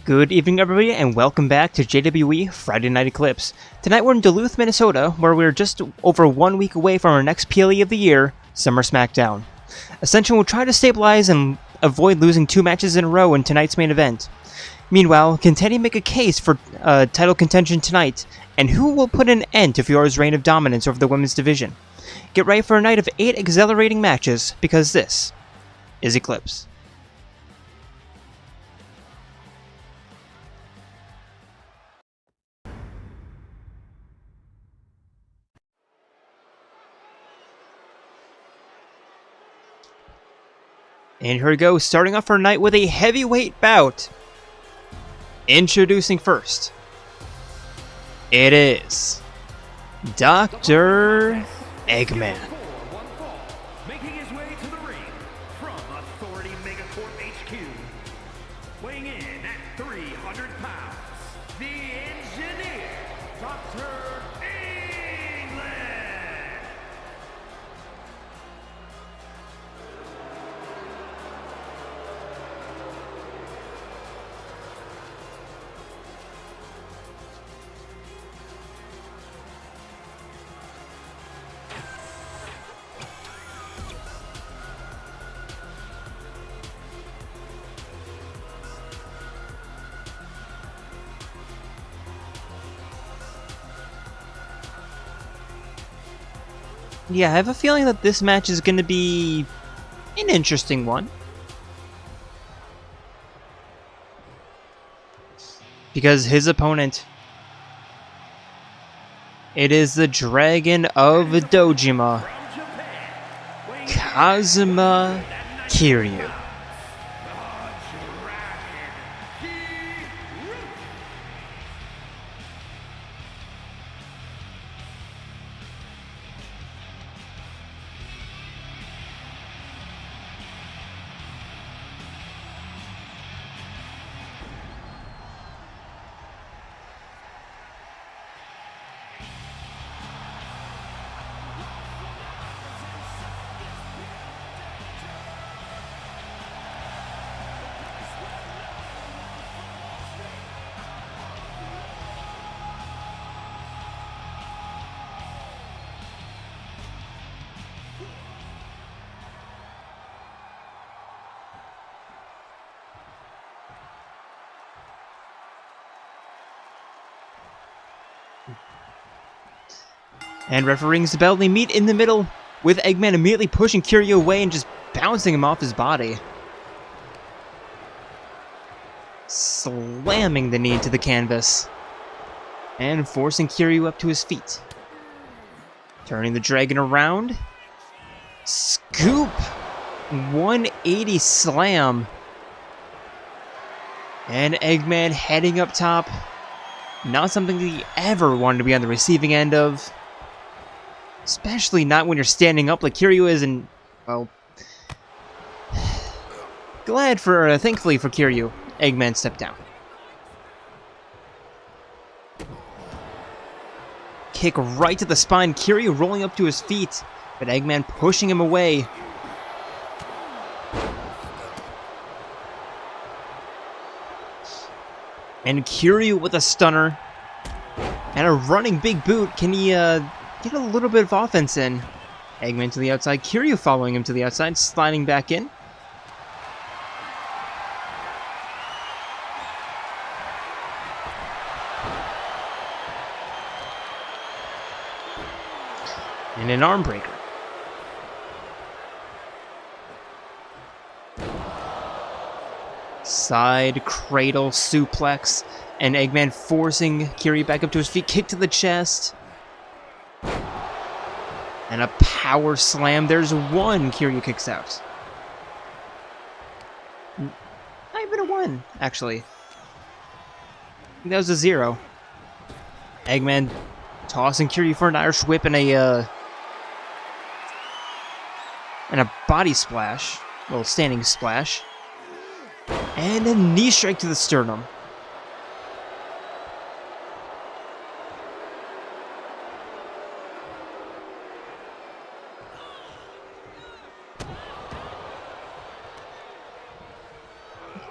Good evening, everybody, and welcome back to JWE Friday Night Eclipse. Tonight we're in Duluth, Minnesota, where we're just over 1 week away from our next PLE of the year, Summer SmackDown. Ascension will try to stabilize and avoid losing 2 matches in a row in tonight's main event. Meanwhile, can Teddie make a case for title contention tonight, and who will put an end to Fiora's reign of dominance over the women's division? Get ready for a night of 8 exhilarating matches, because this is Eclipse. And here we go, starting off our night with a heavyweight bout. Introducing first, it is Dr. Eggman. Making his way to the ring from Authority Megacorp HQ, weighing in at 300 pounds, the engineer, Dr. England. Yeah, I have a feeling that this match is going to be an interesting one. Because his opponent, it is the Dragon of Dojima, Kazuma Kiryu. And ref rings the bell. They meet in the middle, with Eggman immediately pushing Kiryu away and just bouncing him off his body. Slamming the knee into the canvas. And forcing Kiryu up to his feet. Turning the dragon around. Scoop! 180 slam. And Eggman heading up top. Not something that he ever wanted to be on the receiving end of. Especially not when you're standing up like Kiryu is, and, well, thankfully for Kiryu, Eggman stepped down. Kick right to the spine, Kiryu rolling up to his feet, but Eggman pushing him away. And Kiryu with a stunner, and a running big boot. Can he, get a little bit of offense in? Eggman to the outside, Kiryu following him to the outside, sliding back in. And an arm breaker. Side cradle suplex, and Eggman forcing Kiryu back up to his feet, kick to the chest. And a power slam. There's one. Kiryu kicks out. Not even a 1, actually. I think that was a 0. Eggman tossing Kiryu for an Irish whip and a body splash. Well, standing splash. And a knee strike to the sternum.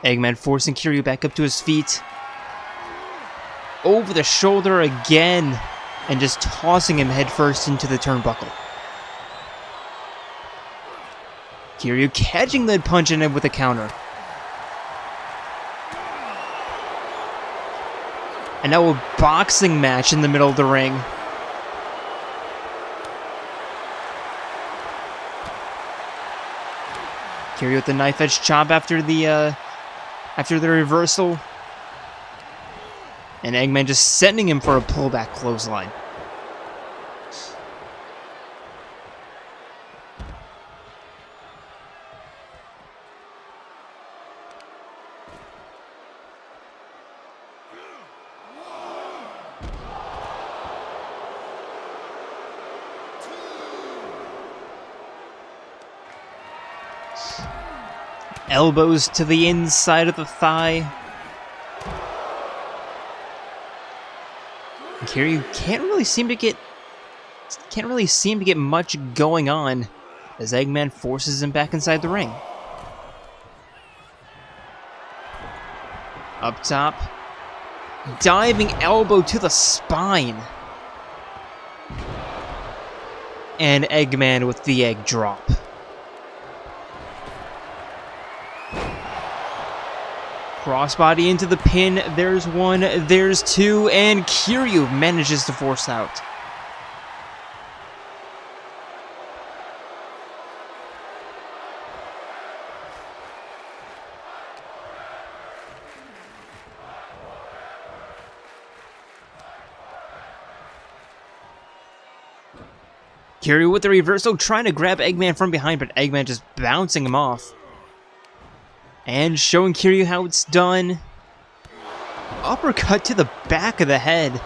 Eggman forcing Kiryu back up to his feet. Over the shoulder again, and just tossing him headfirst into the turnbuckle. Kiryu catching the punch in him with a counter. And now a boxing match in the middle of the ring. Kiryu with the knife edge chop after the reversal. And Eggman just sending him for a pullback clothesline. Elbows to the inside of the thigh. And Kiryu can't really seem to get much going on as Eggman forces him back inside the ring. Up top, diving elbow to the spine. And Eggman with the egg drop. Crossbody into the pin, there's one, there's two, and Kiryu manages to force out. Kiryu with the reversal, trying to grab Eggman from behind, but Eggman just bouncing him off. And showing Kiryu how it's done. Uppercut to the back of the head.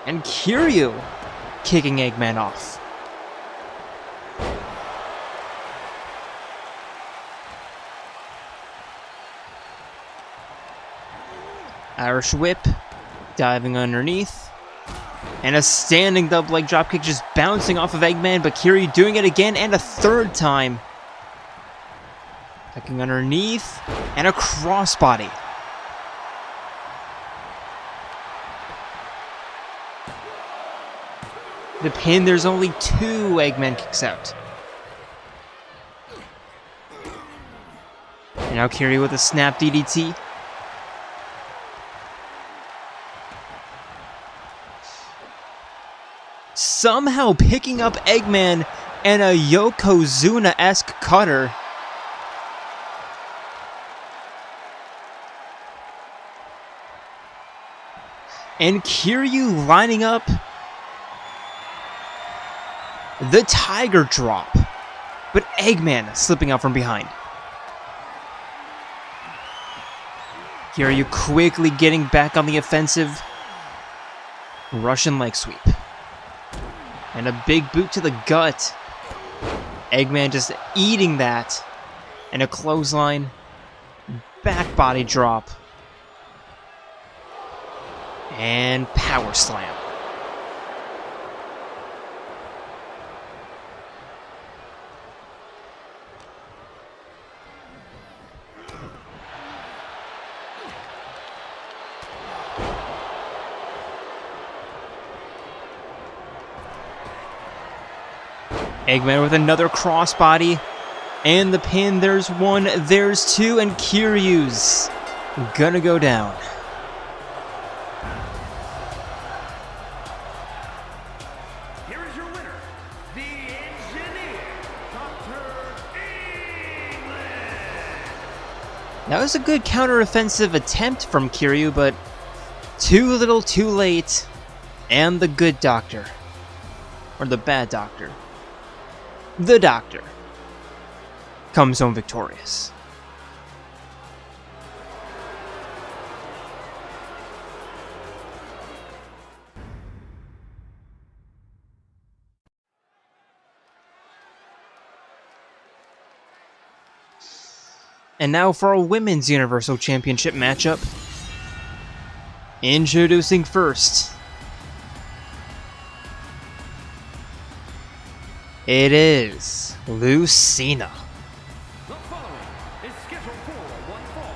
And Kiryu kicking Eggman off. Irish whip. Diving underneath. And a standing double leg dropkick just bouncing off of Eggman, but Kiryu doing it again and a third time. Tucking underneath, and a crossbody. The pin, there's only two. Eggman kicks out. And now Kiryu with a snap DDT. Somehow picking up Eggman and a Yokozuna-esque cutter. And Kiryu lining up the Tiger Drop. But Eggman slipping out from behind. Kiryu quickly getting back on the offensive. Russian leg sweep. And a big boot to the gut. Eggman just eating that. And a clothesline. Back body drop. And power slam. Eggman with another crossbody. And the pin, there's one, there's two, and Kiryu's gonna go down. That was a good counter-offensive attempt from Kiryu, but too little too late. And the good doctor. Or the bad doctor. The doctor comes home victorious. And now for a Women's Universal Championship matchup. Introducing first. It is Lucina. The following is scheduled for one fall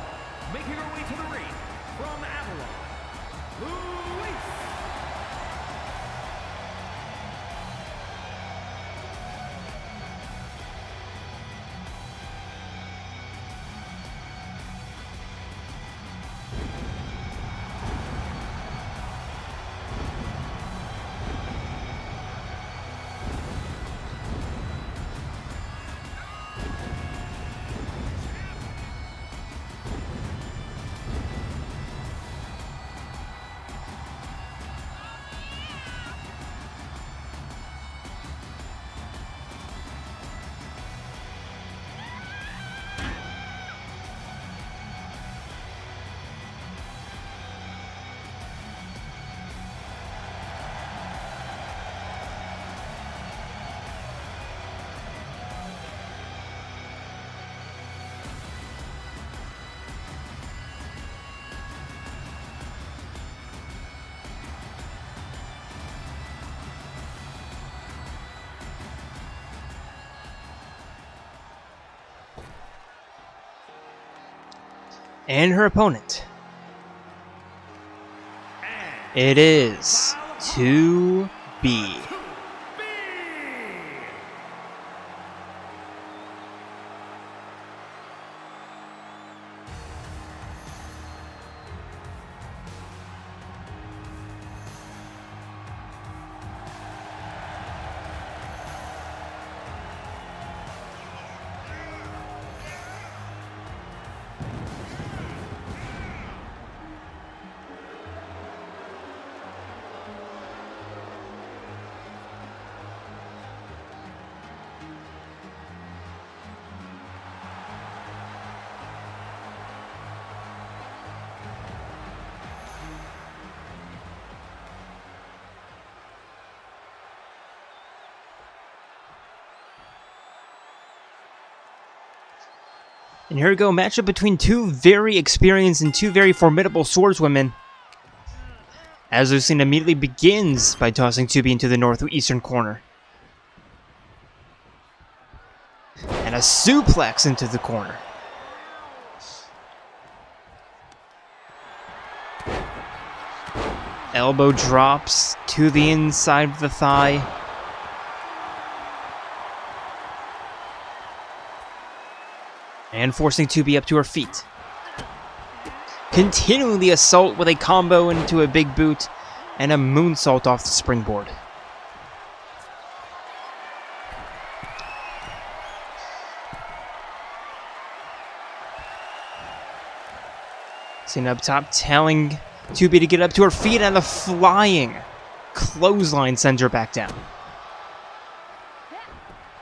And her opponent. It is 2B. And here we go, matchup between two very experienced and two very formidable swordswomen. As Lucina immediately begins by tossing 2B into the northeastern corner. And a suplex into the corner. Elbow drops to the inside of the thigh. And forcing 2B up to her feet. Continuing the assault with a combo into a big boot and a moonsault off the springboard. Seen up top, telling 2B to get up to her feet, and the flying clothesline sends her back down.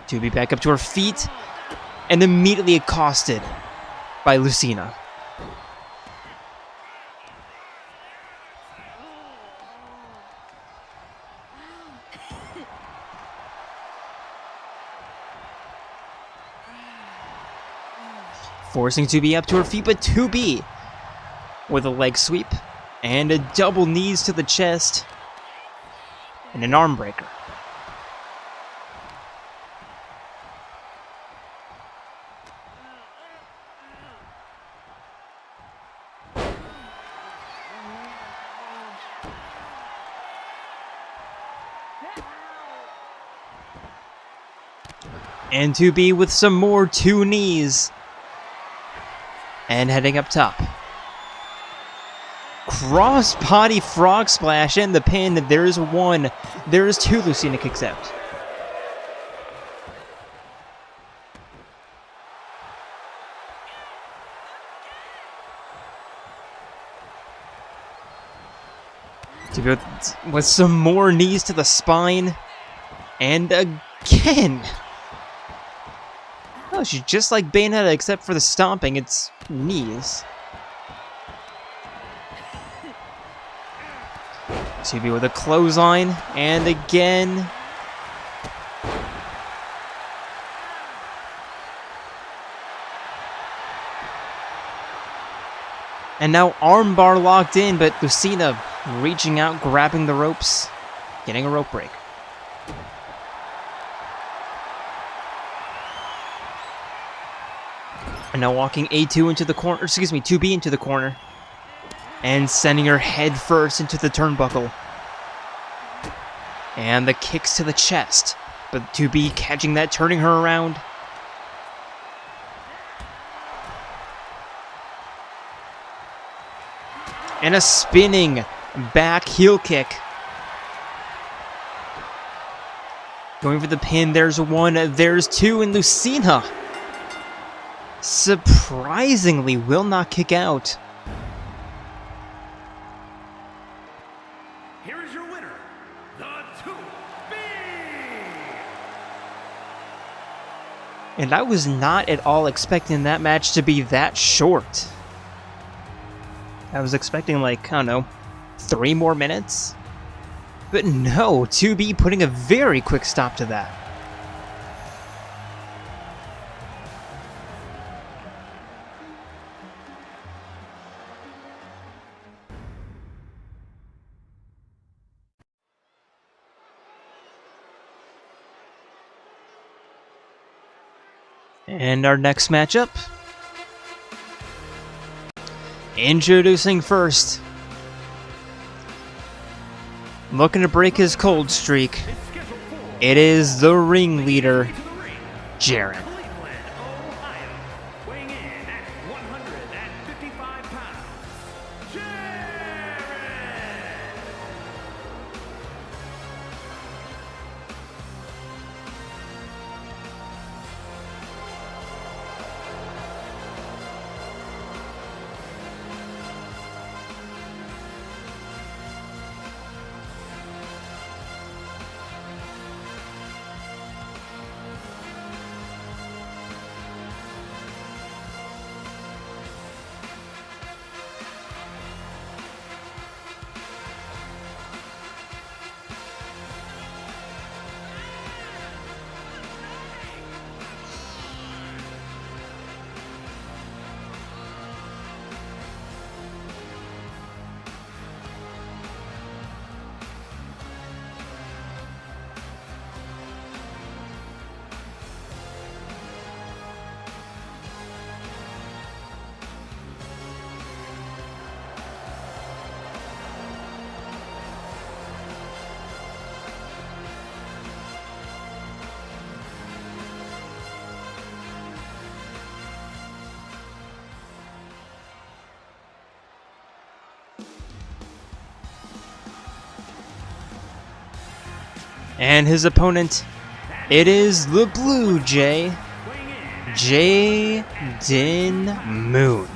2B back up to her feet, and immediately accosted by Lucina. Forcing 2B up to her feet, but 2B with a leg sweep and a double knees to the chest and an arm breaker. And 2B with some more 2 knees. And heading up top. Cross body frog splash and the pin. There's 1. There's 2 Lucina kicks out. With some more knees to the spine. And again. Oh, she's just like Bayonetta, except for the stomping, it's knees. 2B with a clothesline, and again. And now armbar locked in, but Lucina reaching out, grabbing the ropes, getting a rope break. And now walking A2 into the corner, excuse me, 2B into the corner. And sending her head first into the turnbuckle. And the kicks to the chest. But 2B catching that, turning her around. And a spinning back heel kick. Going for the pin, there's 1, there's 2, and Lucina surprisingly will not kick out. Here is your winner, the 2B. And I was not at all expecting that match to be that short. I was expecting, like, I don't know, 3 more minutes? But no, 2B putting a very quick stop to that. And our next matchup Introducing first, looking to break his cold streak, it is the ringleader, Jaren. Weighing in at 155 pounds, Jaren! And his opponent, it is the Bluejay, Jayden Moon.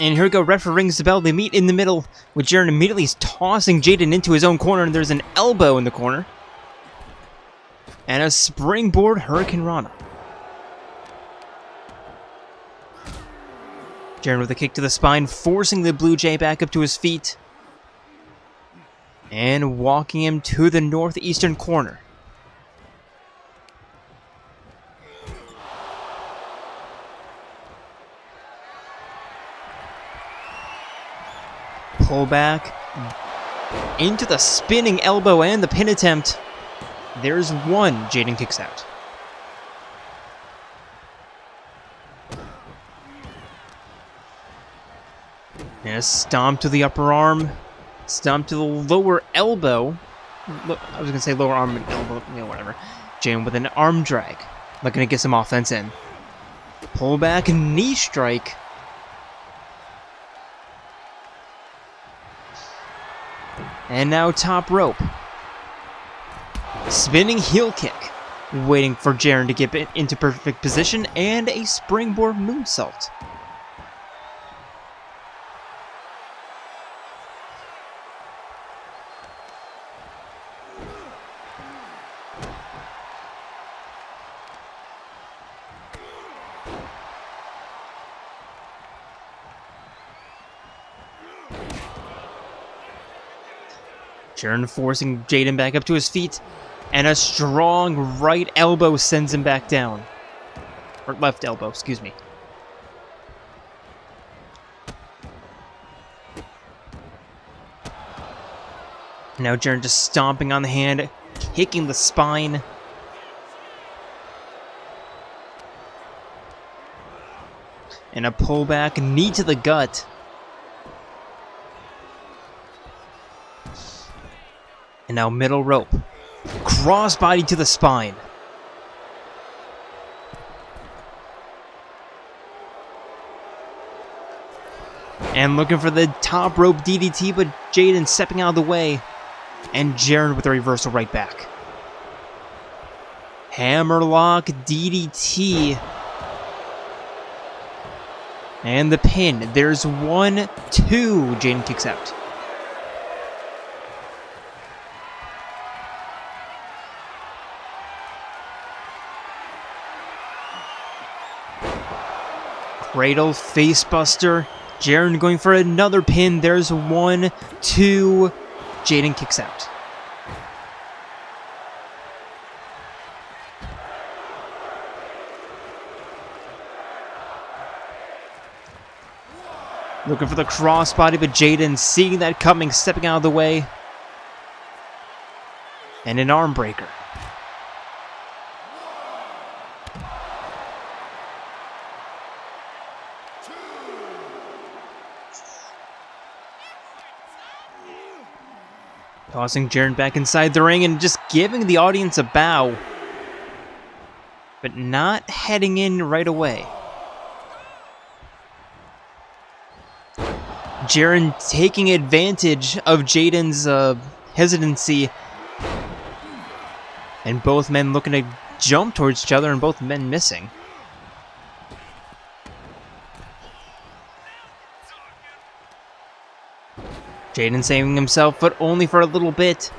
And here we go, referee rings the bell. They meet in the middle, with Jaren immediately tossing Jayden into his own corner, and there's an elbow in the corner. And a springboard Hurricane Rana. Jaren with a kick to the spine, forcing the Bluejay back up to his feet. And walking him to the northeastern corner. Pull back into the spinning elbow and the pin attempt. There's one. Jayden kicks out. And a stomp to the upper arm. Stomp to the lower elbow. I was going to say lower arm and elbow. You know, whatever. Jayden with an arm drag. Looking to get some offense in. Pull back, knee strike. And now top rope. Spinning heel kick. Waiting for Jaren to get it into perfect position. And a springboard moonsault. Jaren forcing Jayden back up to his feet, and a strong right elbow sends him back down. Or left elbow, excuse me. Now Jaren just stomping on the hand, kicking the spine. And a pullback, knee to the gut. And now middle rope. Crossbody to the spine. And looking for the top rope DDT, but Jayden stepping out of the way. And Jaren with a reversal right back. Hammerlock DDT. And the pin. There's 1, 2. Jayden kicks out. Cradle facebuster. Jaren going for another pin. There's 1, 2. Jayden kicks out. Looking for the crossbody, but Jayden seeing that coming, stepping out of the way. And an arm breaker. Tossing Jaren back inside the ring and just giving the audience a bow. But not heading in right away. Jaren taking advantage of Jayden's hesitancy. And both men looking to jump towards each other and both men missing. Jayden saving himself, but only for a little bit,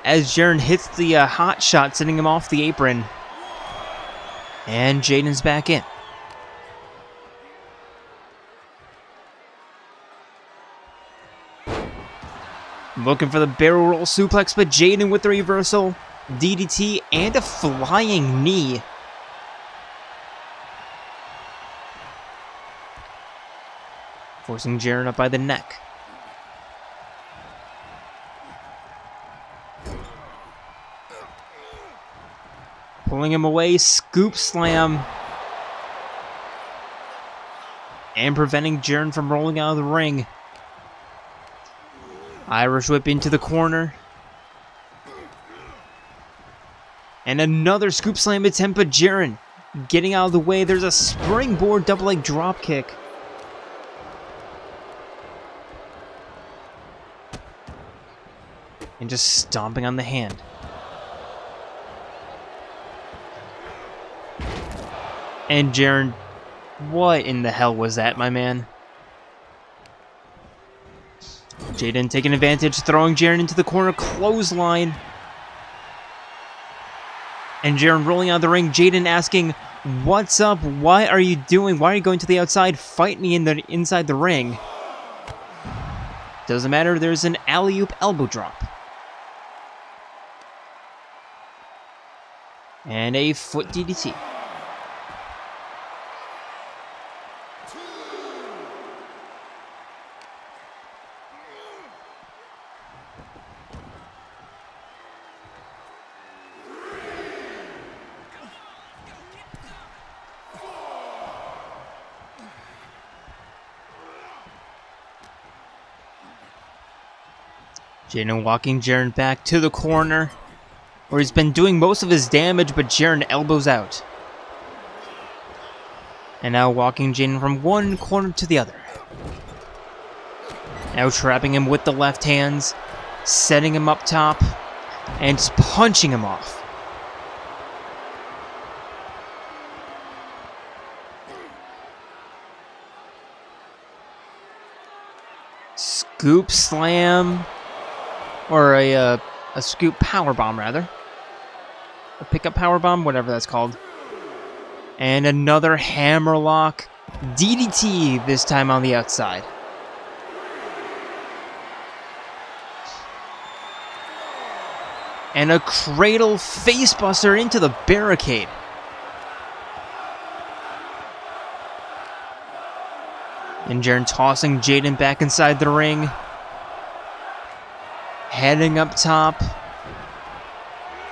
as Jaren hits the hot shot, sending him off the apron. And Jayden's back in. Looking for the barrel roll suplex, but Jayden with the reversal, DDT, and a flying knee. Forcing Jaren up by the neck. Pulling him away, scoop slam. And preventing Jaren from rolling out of the ring. Irish whip into the corner. And another scoop slam attempt, but Jaren getting out of the way. There's a springboard double leg drop kick. And just stomping on the hand. And Jaren, what in the hell was that, my man? Jayden taking advantage, throwing Jaren into the corner, clothesline. And Jaren rolling out of the ring, Jayden asking, "What's up? What are you doing? Why are you going to the outside? Fight me inside the ring." Doesn't matter, there's an alley-oop elbow drop. And a foot DDT. Jayden walking Jaren back to the corner, where he's been doing most of his damage, but Jaren elbows out. And now walking Jayden from one corner to the other. Now trapping him with the left hands, setting him up top, and just punching him off. Scoop slam. Or a scoop powerbomb, rather. A pickup powerbomb, whatever that's called. And another hammerlock DDT, this time on the outside. And a cradle facebuster into the barricade. And Jaren tossing Jayden back inside the ring. Heading up top.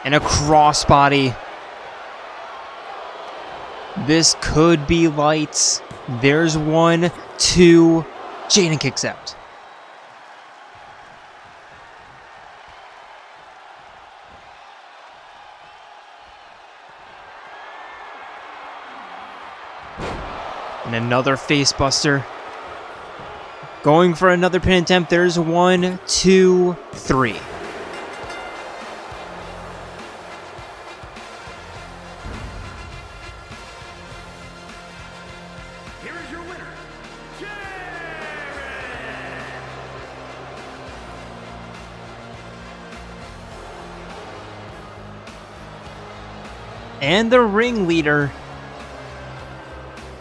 And a crossbody. This could be lights. There's 1, 2. Jayden kicks out. And another face buster. Going for another pin attempt. There's 1, 2, 3. Here is your winner, Jaren! And the ringleader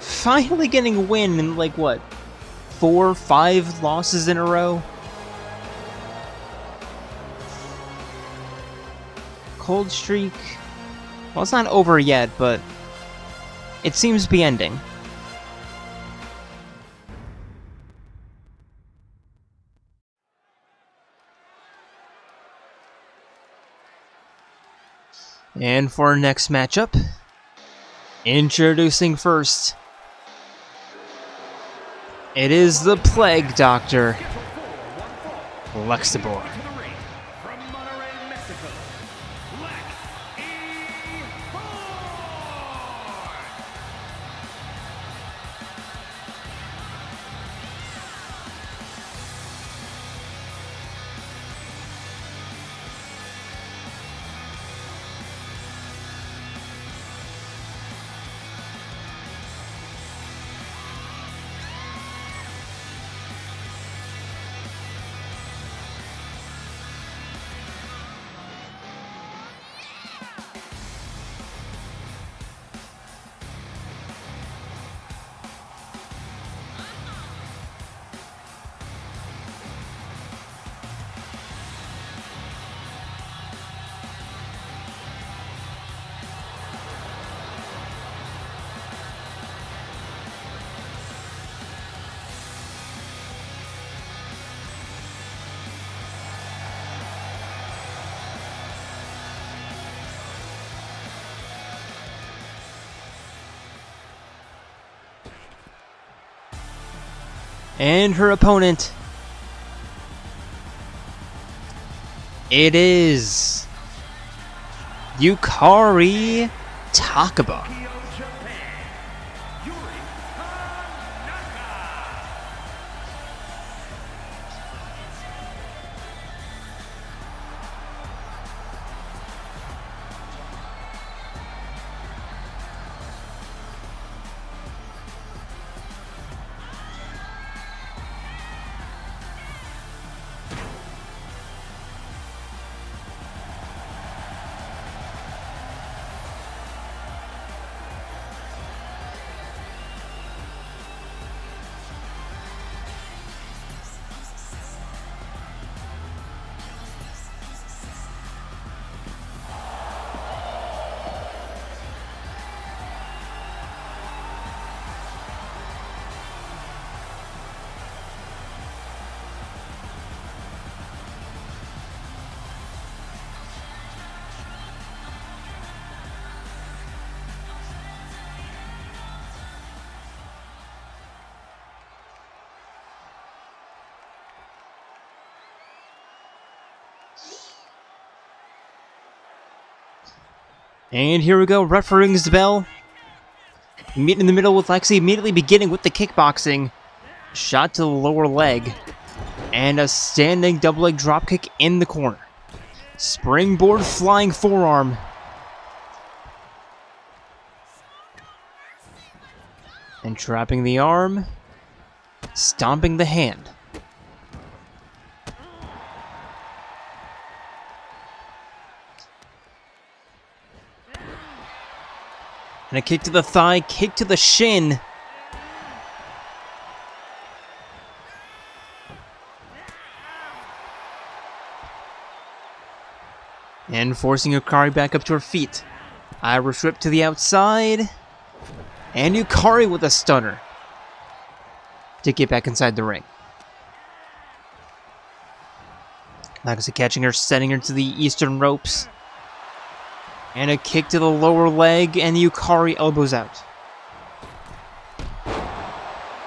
finally getting a win in, like, what, 4, 5 losses in a row? Cold streak. Well, it's not over yet, but it seems to be ending. And for our next matchup, introducing first, it is the Plague Doctor, Lexibor. From Monterrey, Mexico, Lexibor! And her opponent, it is Yukari Takeba. And here we go, referee rings the bell. Meet in the middle with Lexi, immediately beginning with the kickboxing. Shot to the lower leg. And a standing double leg dropkick in the corner. Springboard flying forearm. And trapping the arm. Stomping the hand. And a kick to the thigh, kick to the shin. And forcing Yukari back up to her feet. Irish whip to the outside. And Yukari with a stunner to get back inside the ring. Legacy catching her, setting her to the eastern ropes. And a kick to the lower leg, and Yukari elbows out.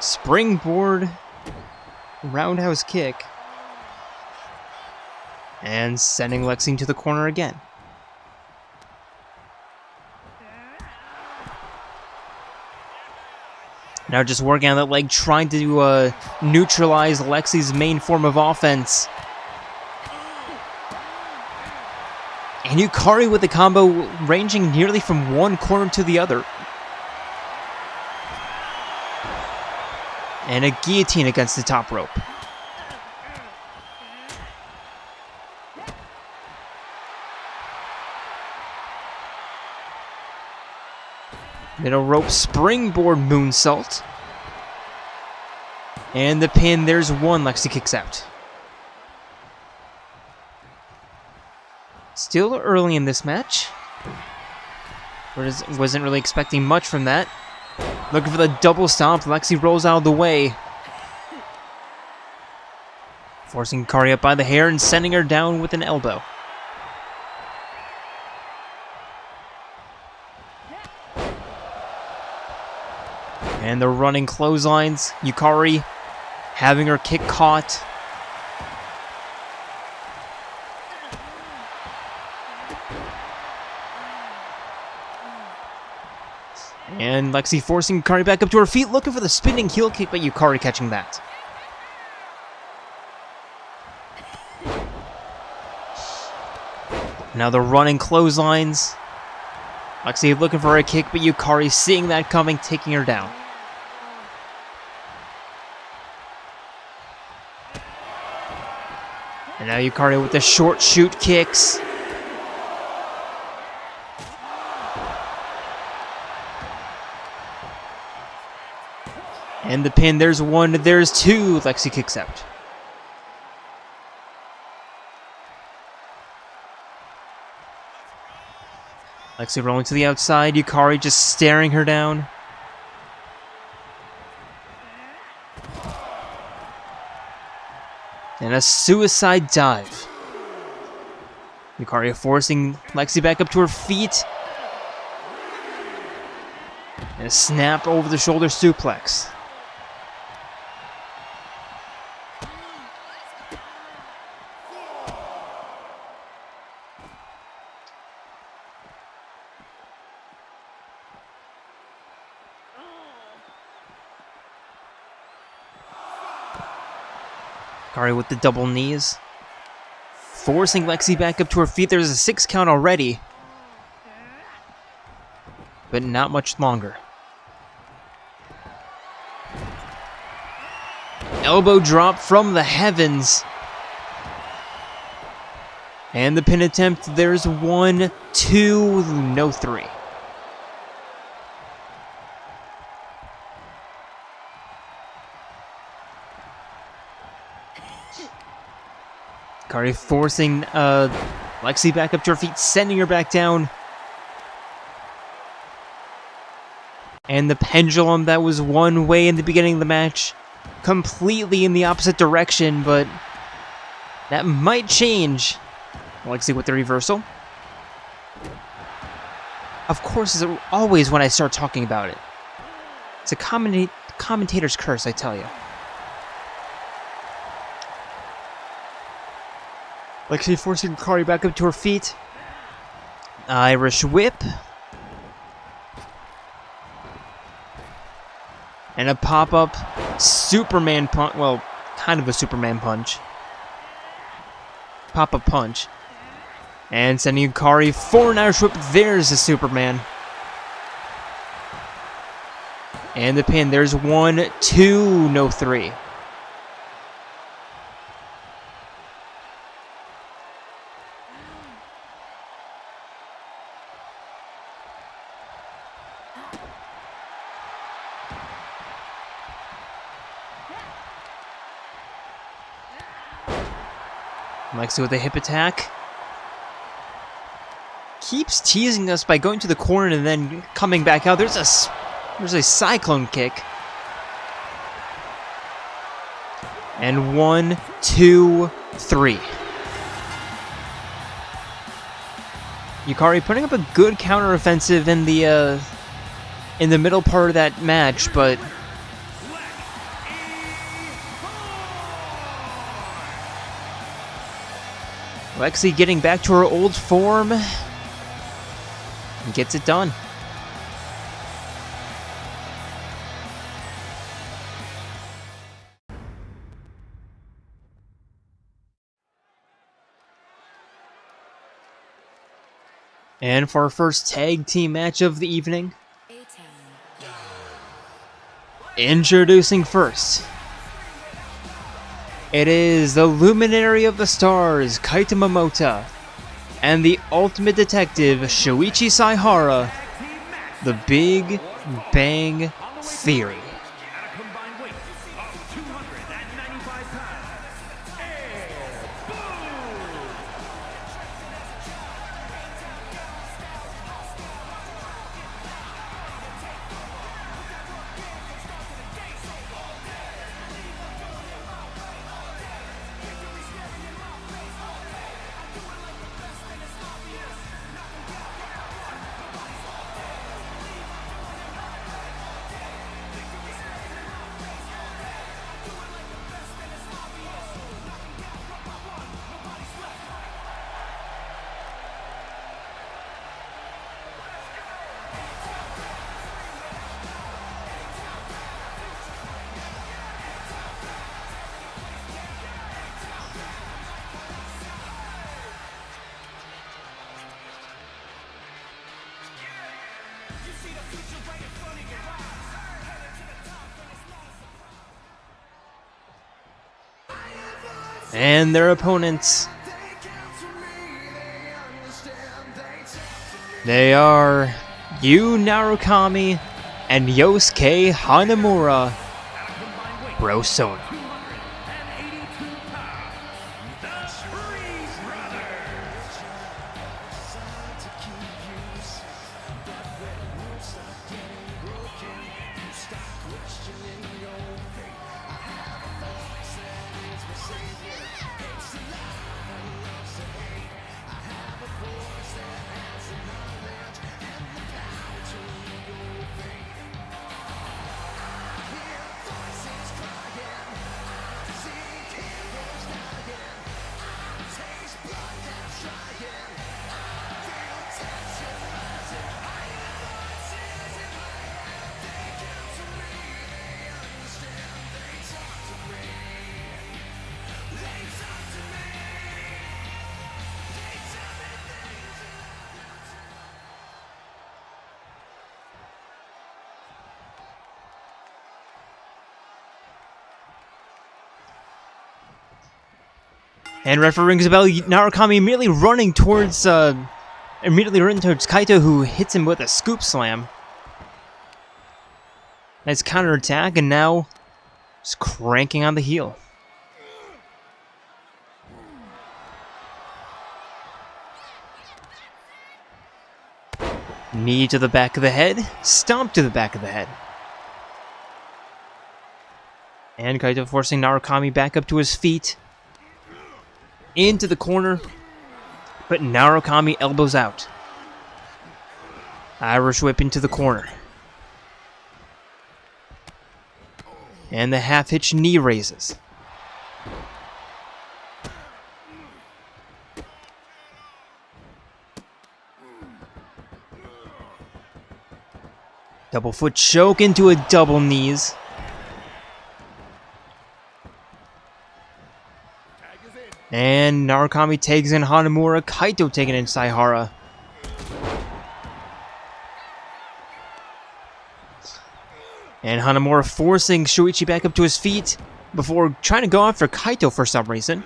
Springboard roundhouse kick. And sending Lexi to the corner again. Now just working on that leg, trying to neutralize Lexi's main form of offense. And Yukari with the combo ranging nearly from one corner to the other. And a guillotine against the top rope. Middle rope springboard moonsault. And the pin, there's one. Lexi kicks out. Still early in this match. Wasn't really expecting much from that. Looking for the double stomp. Lexi rolls out of the way. Forcing Yukari up by the hair and sending her down with an elbow. And the running clotheslines. Yukari having her kick caught. And Lexi forcing Yukari back up to her feet, looking for the spinning heel kick, but Yukari catching that. Now the running clotheslines. Lexi looking for a kick, but Yukari seeing that coming, taking her down. And now Yukari with the short shoot kicks. And the pin, there's one, there's two. Lexi kicks out. Lexi rolling to the outside. Yukari just staring her down. And a suicide dive. Yukari forcing Lexi back up to her feet. And a snap over the shoulder suplex. Yukari with the double knees. Forcing Lexi back up to her feet. There's a 6 count already. But not much longer. Elbow drop from the heavens. And the pin attempt. There's 1, 2, no 3. Yukari forcing Lexi back up to her feet, sending her back down. And the pendulum that was one way in the beginning of the match, completely in the opposite direction, but that might change. Lexi with the reversal. Of course, as always when I start talking about it. It's a commentator's curse, I tell you. Lexi forcing Yukari back up to her feet. Irish whip. And a pop-up Superman punch. Well, kind of a Superman punch. Pop-up punch. And sending Yukari for an Irish whip. There's a Superman. And the pin. There's 1, 2, no 3. Lexi with a hip attack. Keeps teasing us by going to the corner and then coming back out. There's a cyclone kick. And 1, 2, 3. Yukari putting up a good counteroffensive in the middle part of that match, but Lexi getting back to her old form. And gets it done. And for our first tag team match of the evening, introducing first, it is the Luminary of the Stars, Kaito Momota, and the Ultimate Detective, Shuichi Saihara, the Big Bang Theory. At a combined weight of 295 pounds, Air Boom! And their opponents, they are Yu Narukami and Yosuke Hanamura, Brosona. 282 pounds, the Tree Brothers! And referee rings a bell. Narukami immediately running towards Kaito, who hits him with a scoop slam. Nice counterattack, and now just cranking on the heel. Knee to the back of the head, stomp to the back of the head. And Kaito forcing Narukami back up to his feet. Into the corner, but Narukami elbows out. Irish whip into the corner. And the half-hitch knee raises. Double foot choke into a double knees. And Narukami tags in Hanamura, Kaito taking in Saihara. And Hanamura forcing Shuichi back up to his feet before trying to go after Kaito for some reason.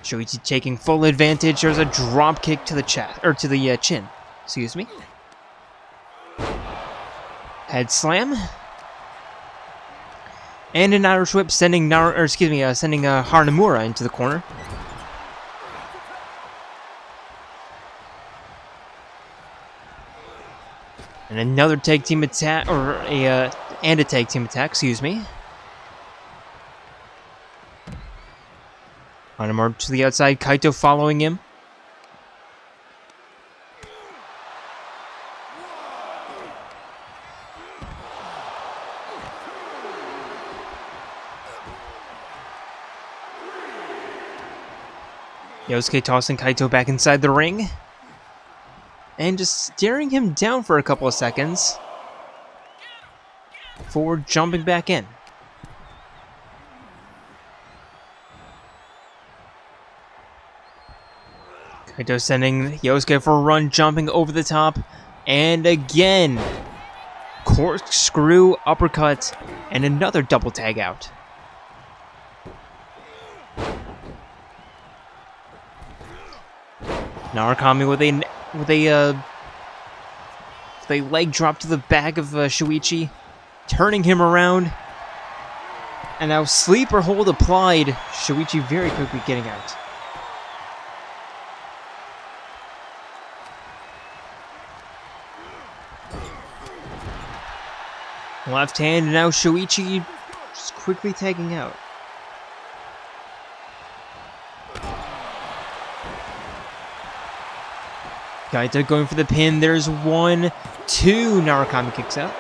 Shuichi taking full advantage. There's a drop kick to the chest, or to the chin. Excuse me. Head slam. And an Irish whip sending Hanamura into the corner. And another tag team attack, and a tag team attack, excuse me. Hanamura to the outside, Kaito following him. Yosuke tossing Kaito back inside the ring. And just staring him down for a couple of seconds before jumping back in. Kaito sending Yosuke for a run, jumping over the top. And again, corkscrew uppercut and another double tag out. Narukami with a leg drop to the back of Shuichi, turning him around. And now sleeper hold applied. Shuichi very quickly getting out. Left hand, and now Shuichi just quickly tagging out. Kaito going for the pin. There's 1, 2. Narukami kicks out.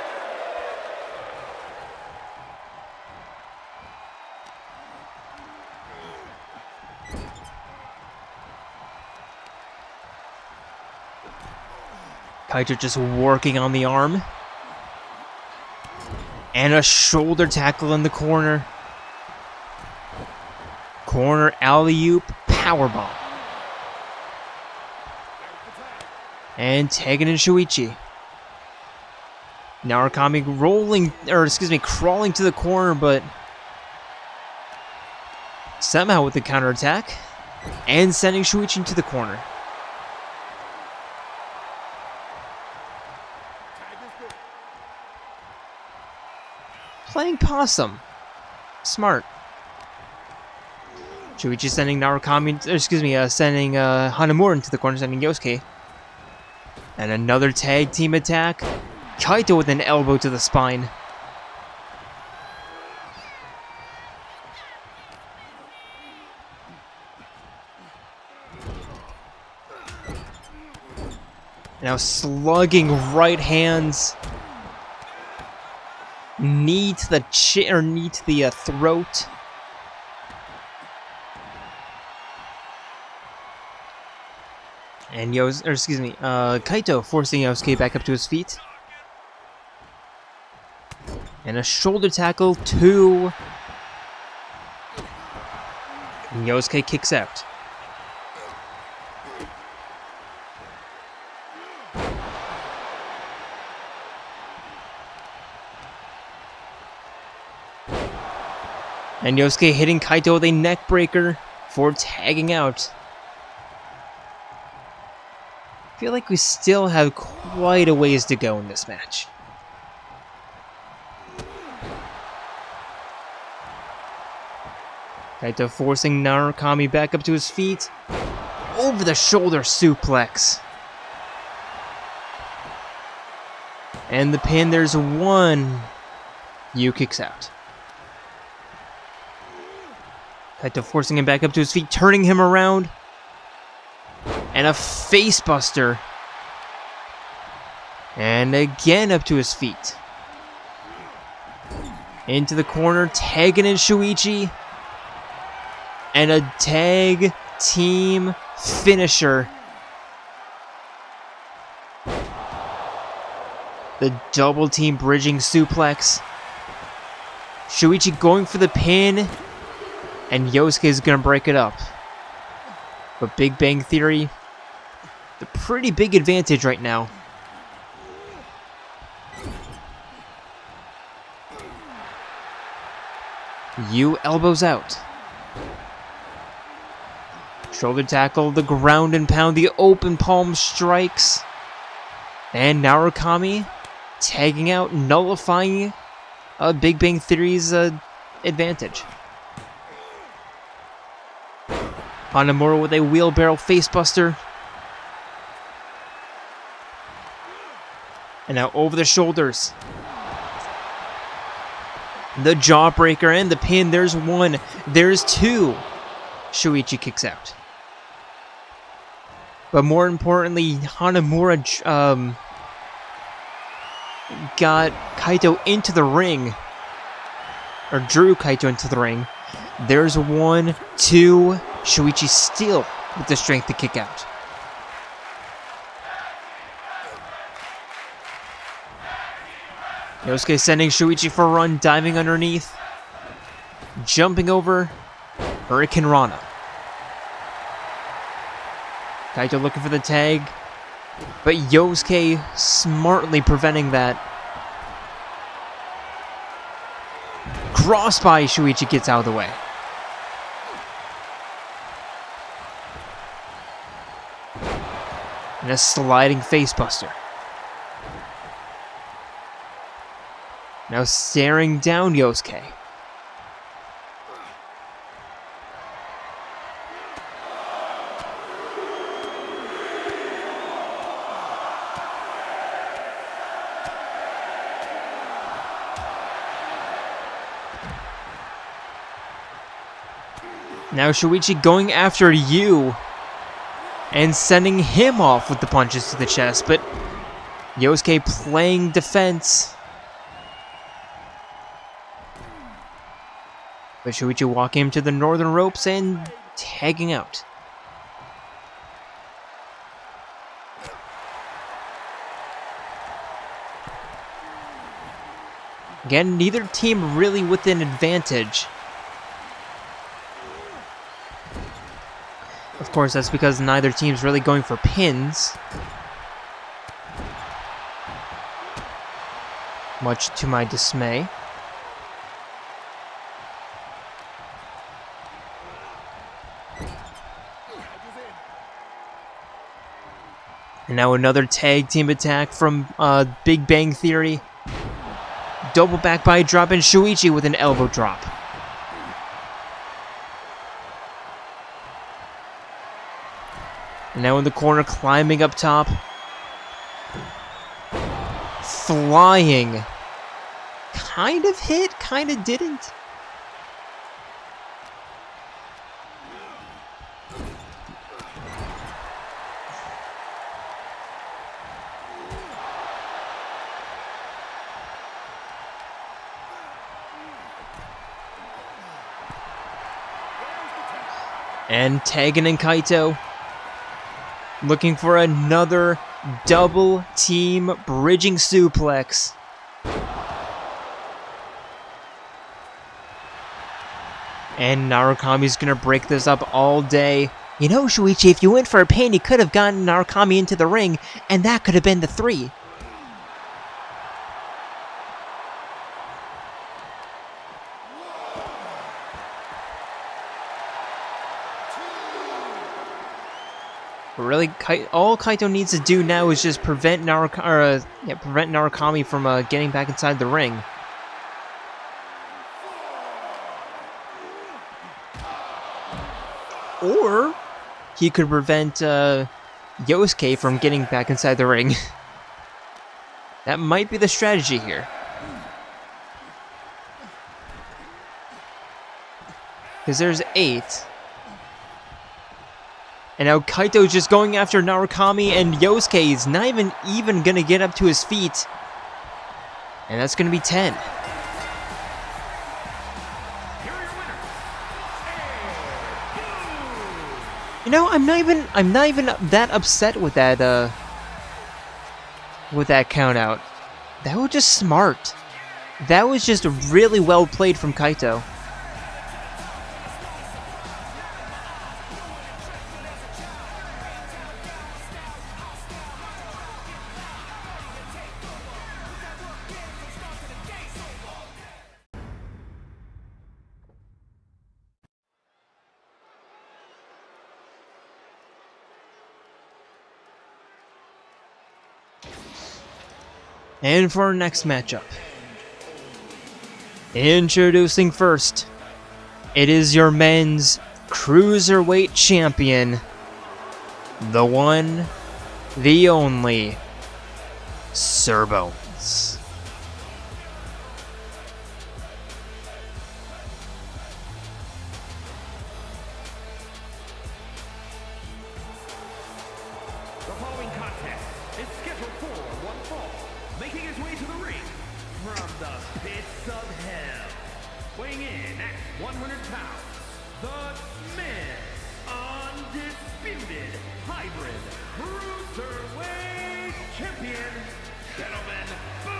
Kaito just working on the arm. And a shoulder tackle in the corner. Corner alley-oop powerbomb. And tagging in Shuichi. Narukami crawling to the corner, but somehow with the counterattack. And sending Shuichi into the corner. Playing possum. Smart. Shuichi sending sending Hanamura into the corner, sending Yosuke. And another tag team attack. Kaito with an elbow to the spine. Now slugging right hands. Knee to the chin, or knee to the throat. And Kaito forcing Yosuke back up to his feet. And a shoulder tackle, 2. And Yosuke kicks out. And Yosuke hitting Kaito with a neck breaker for tagging out. I feel like we still have quite a ways to go in this match. Kaito forcing Narukami back up to his feet. Over the shoulder suplex. And the pin, there's 1. Yu kicks out. Kaito forcing him back up to his feet, turning him around. And a face buster. And again up to his feet. Into the corner, tagging in Shuichi. And a tag team finisher. The double team bridging suplex. Shuichi going for the pin. And Yosuke is going to break it up. But Big Bang Theory, the pretty big advantage right now. Yu elbows out. Shoulder tackle, the ground and pound, the open palm strikes. And Narukami tagging out, nullifying Big Bang Theory's advantage. Hanamura with a wheelbarrow facebuster. And now over the shoulders. The jawbreaker and the pin. There's 1. There's 2. Shuichi kicks out. But more importantly, Hanamura got Kaito into the ring. Or drew Kaito into the ring. There's 1, 2. Shuichi still with the strength to kick out. Yosuke sending Shuichi for a run, diving underneath, jumping over Hurricane Rana. Kaito looking for the tag, but Yosuke smartly preventing that. Cross by Shuichi gets out of the way. And a sliding facebuster. Now staring down Yosuke. Now Shuichi going after Yu and sending him off with the punches to the chest, but Yosuke playing defense. But Shuichi walking him to the northern ropes and tagging out. Again, neither team really with an advantage. Of course, that's because neither team's really going for pins. Much to my dismay. And now another tag team attack from Big Bang Theory. Double back by drop and Shuichi with an elbow drop. And now in the corner, climbing up top. Flying. Kind of hit, kind of didn't. And Tegan and Kaito looking for another double team bridging suplex. And Narukami's gonna break this up all day. You know, Shuichi, if you went for a pin, you could have gotten Narukami into the ring, and that could have been the 3. But really, all Kaito needs to do now is just prevent Narukami from getting back inside the ring. Or he could prevent Yosuke from getting back inside the ring. That might be the strategy here. Because there's 8. And now Kaito's just going after Narukami, and Yosuke is not even gonna get up to his feet. And that's gonna be 10. You know, I'm not even that upset with that count out. That was just smart. That was just really well played from Kaito. And for our next matchup, introducing first, it is your men's Cruiserweight champion, the one, the only, Bones. The following contest is scheduled for one fall, making his way to the ring from the pits of hell, weighing in at 100 pounds, the Smith undisputed hybrid Cruiserweight champion, gentlemen, boom!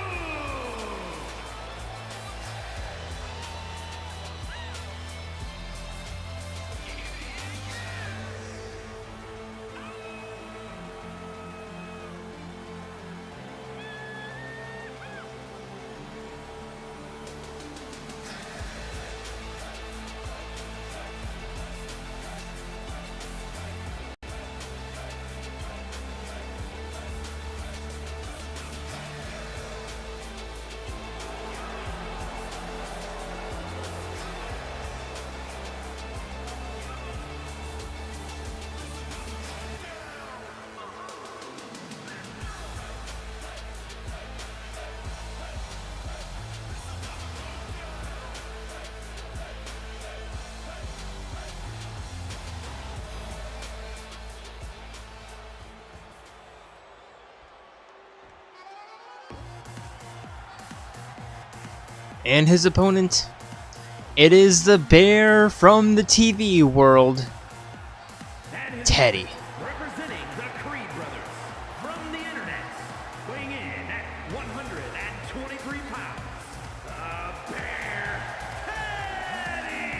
And his opponent, it is the bear from the TV world, Teddie. Representing the Creed brothers from the internet, weighing in at 123 pounds, the Bear, Teddie!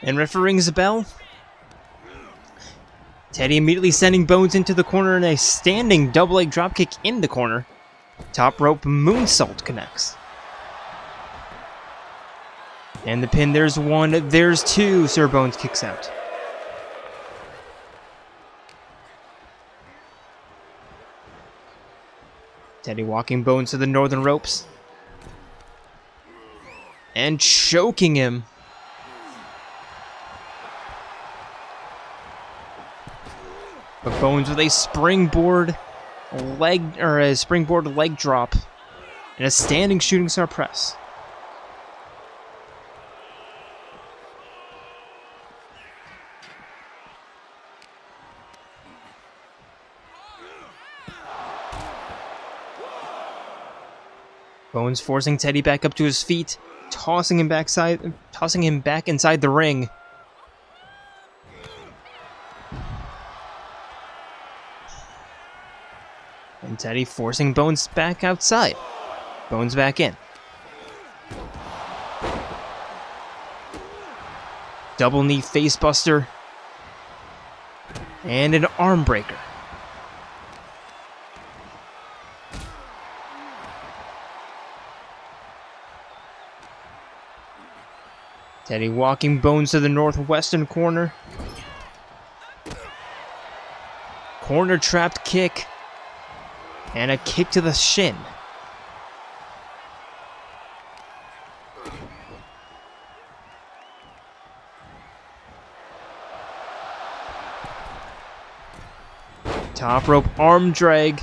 And referee rings the bell. Teddie immediately sending Bones into the corner and a standing double leg dropkick in the corner. Top rope moonsault connects. And the pin, there's one, there's two. Sir Bones kicks out. Teddie walking Bones to the northern ropes. And choking him. But Bones with a springboard leg drop and a standing shooting star press. Bones forcing Teddie back up to his feet, tossing him back inside the ring. And Teddie forcing Bones back outside. Bones back in. Double knee face buster. And an arm breaker. Teddie walking Bones to the northwestern corner. Corner trapped kick. And a kick to the shin. Top rope arm drag.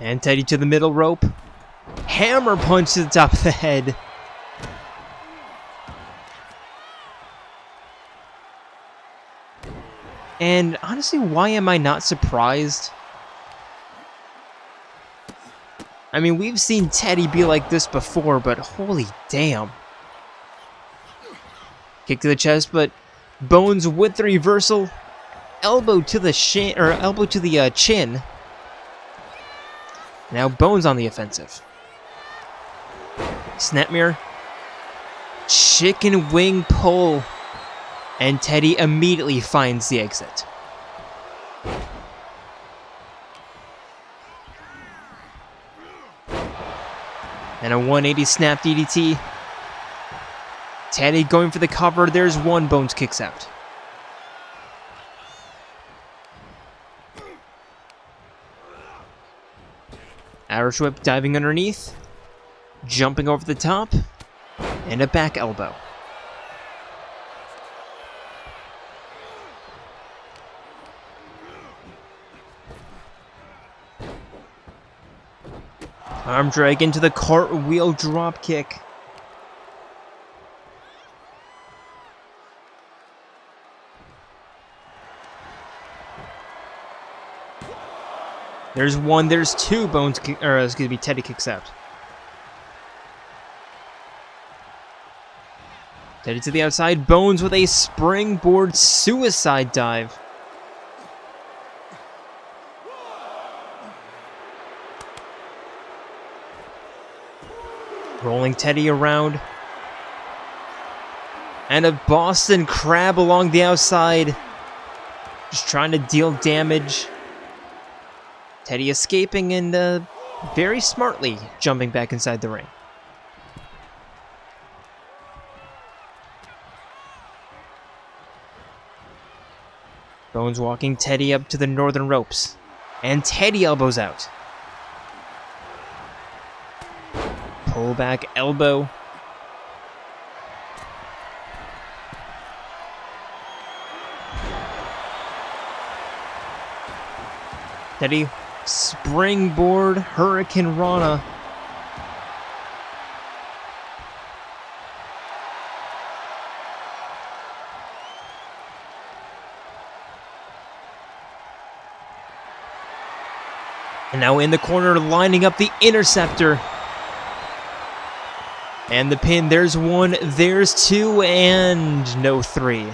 And Teddie to the middle rope. Hammer punch to the top of the head. And honestly, why am I not surprised? I mean, we've seen Teddie be like this before, but holy damn. Kick to the chest, but Bones with the reversal. Elbow to the shin, or elbow to the chin. Now Bones on the offensive. Snap mirror. Chicken wing pull. And Teddie immediately finds the exit. And a 180 snap DDT. Teddie going for the cover. There's one. Bones kicks out. Irish whip diving underneath. Jumping over the top. And a back elbow. Arm drag into the cartwheel drop kick. There's one, there's two. Teddie kicks out. Teddie to the outside, Bones with a springboard suicide dive. Rolling Teddie around. And a Boston Crab along the outside. Just trying to deal damage. Teddie escaping and very smartly jumping back inside the ring. Bones walking Teddie up to the northern ropes. And Teddie elbows out. Pull back elbow. Teddie springboard Hurricane Rana. And now in the corner, lining up the interceptor. And the pin, there's one, there's two, and no three.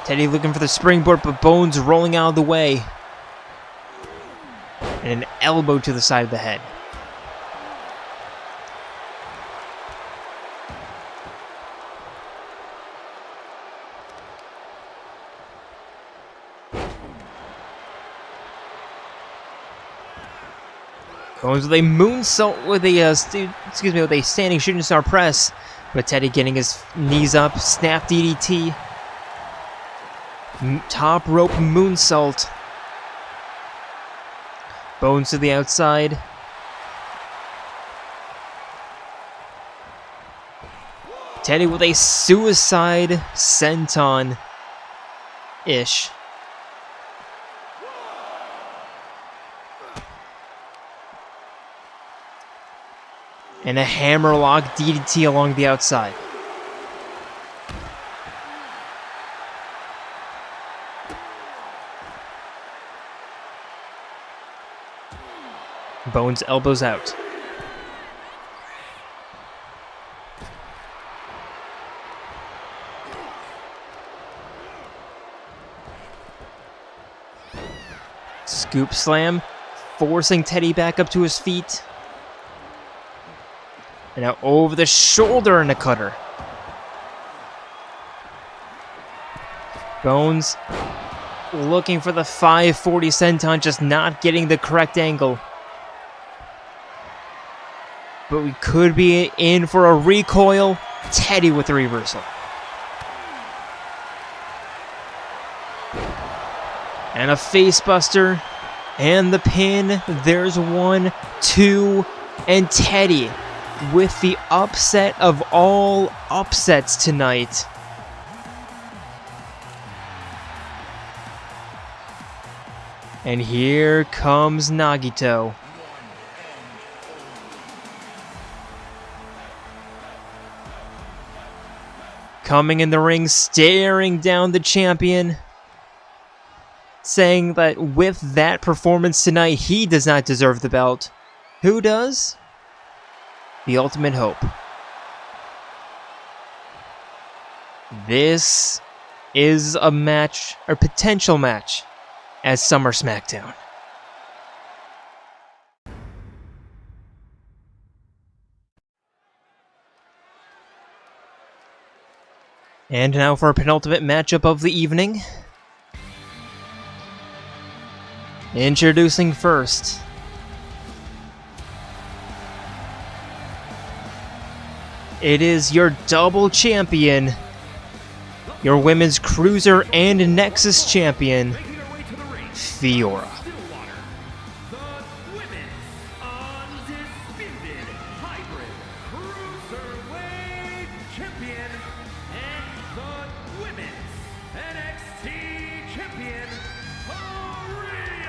Teddie looking for the springboard, but Bones rolling out of the way. And an elbow to the side of the head. Bones with a moonsault with a standing shooting star press, but Teddie getting his knees up, snap DDT, top rope moonsault. Bones to the outside. Teddie with a suicide senton-ish. And a hammerlock DDT along the outside. Bones elbows out. Scoop slam, forcing Teddie back up to his feet. And now over the shoulder in a cutter. Bones looking for the 540 senton, just not getting the correct angle. But we could be in for a recoil. Teddie with the reversal. And a facebuster. And the pin. There's 1, 2, and Teddie with the upset of all upsets tonight. And here comes Nagito. Coming in the ring, staring down the champion, saying that with that performance tonight, he does not deserve the belt. Who does? The Ultimate Hope. This is a match, or potential match, as Summer SmackDown. And now for our penultimate matchup of the evening. Introducing first, it is your double champion, your women's cruiser and Nexus champion, Fiora. The women's undisputed hybrid Cruiserweight champion and the women's NXT champion, Harmonious.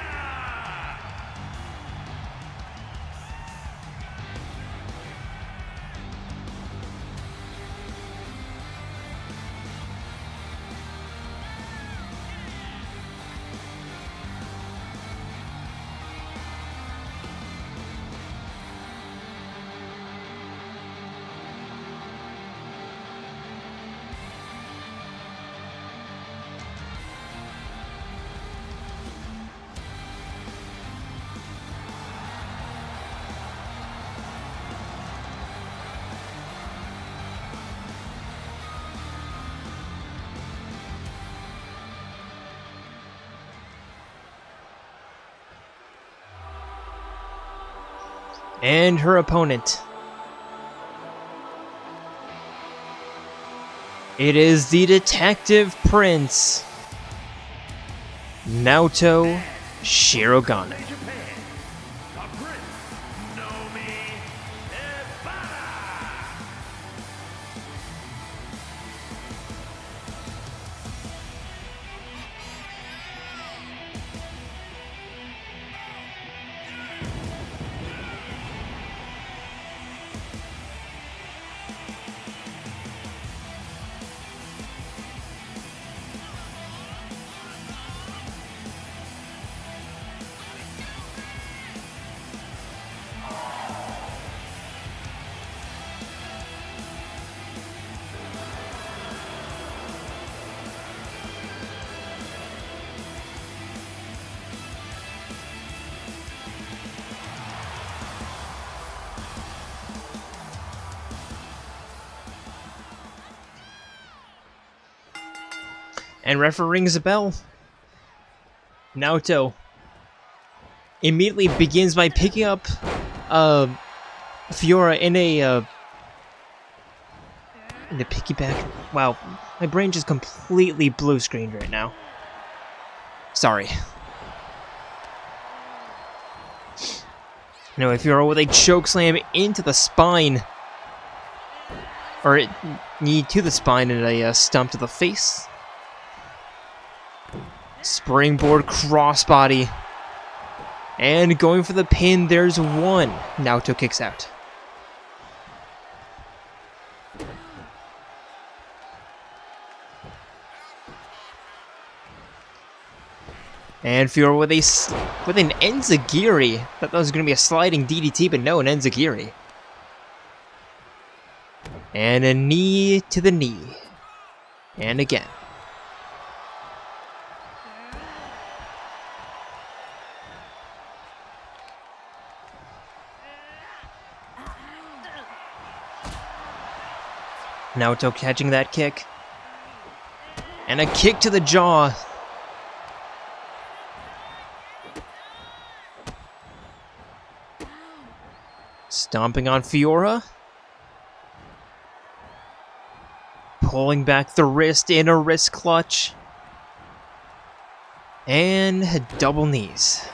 And her opponent. It is the Detective Prince, Naoto Shirogane. Japan, the Prince, Nomi Ibarra. And referee rings a bell. Naoto immediately begins by picking up Fiora in a piggyback. Wow, my brain just completely blue screened right now. Sorry. Anyway, Fiora with a chokeslam into the spine. Or knee to the spine and a stomp to the face. Springboard crossbody. And going for the pin, there's one. Naoto kicks out. And Fiora with an enziguri. Thought that was going to be a sliding DDT, but no, an enziguri. And a knee to the knee. And again. Naoto catching that kick. And a kick to the jaw. Stomping on Fiora. Pulling back the wrist in a wrist clutch. And double knees.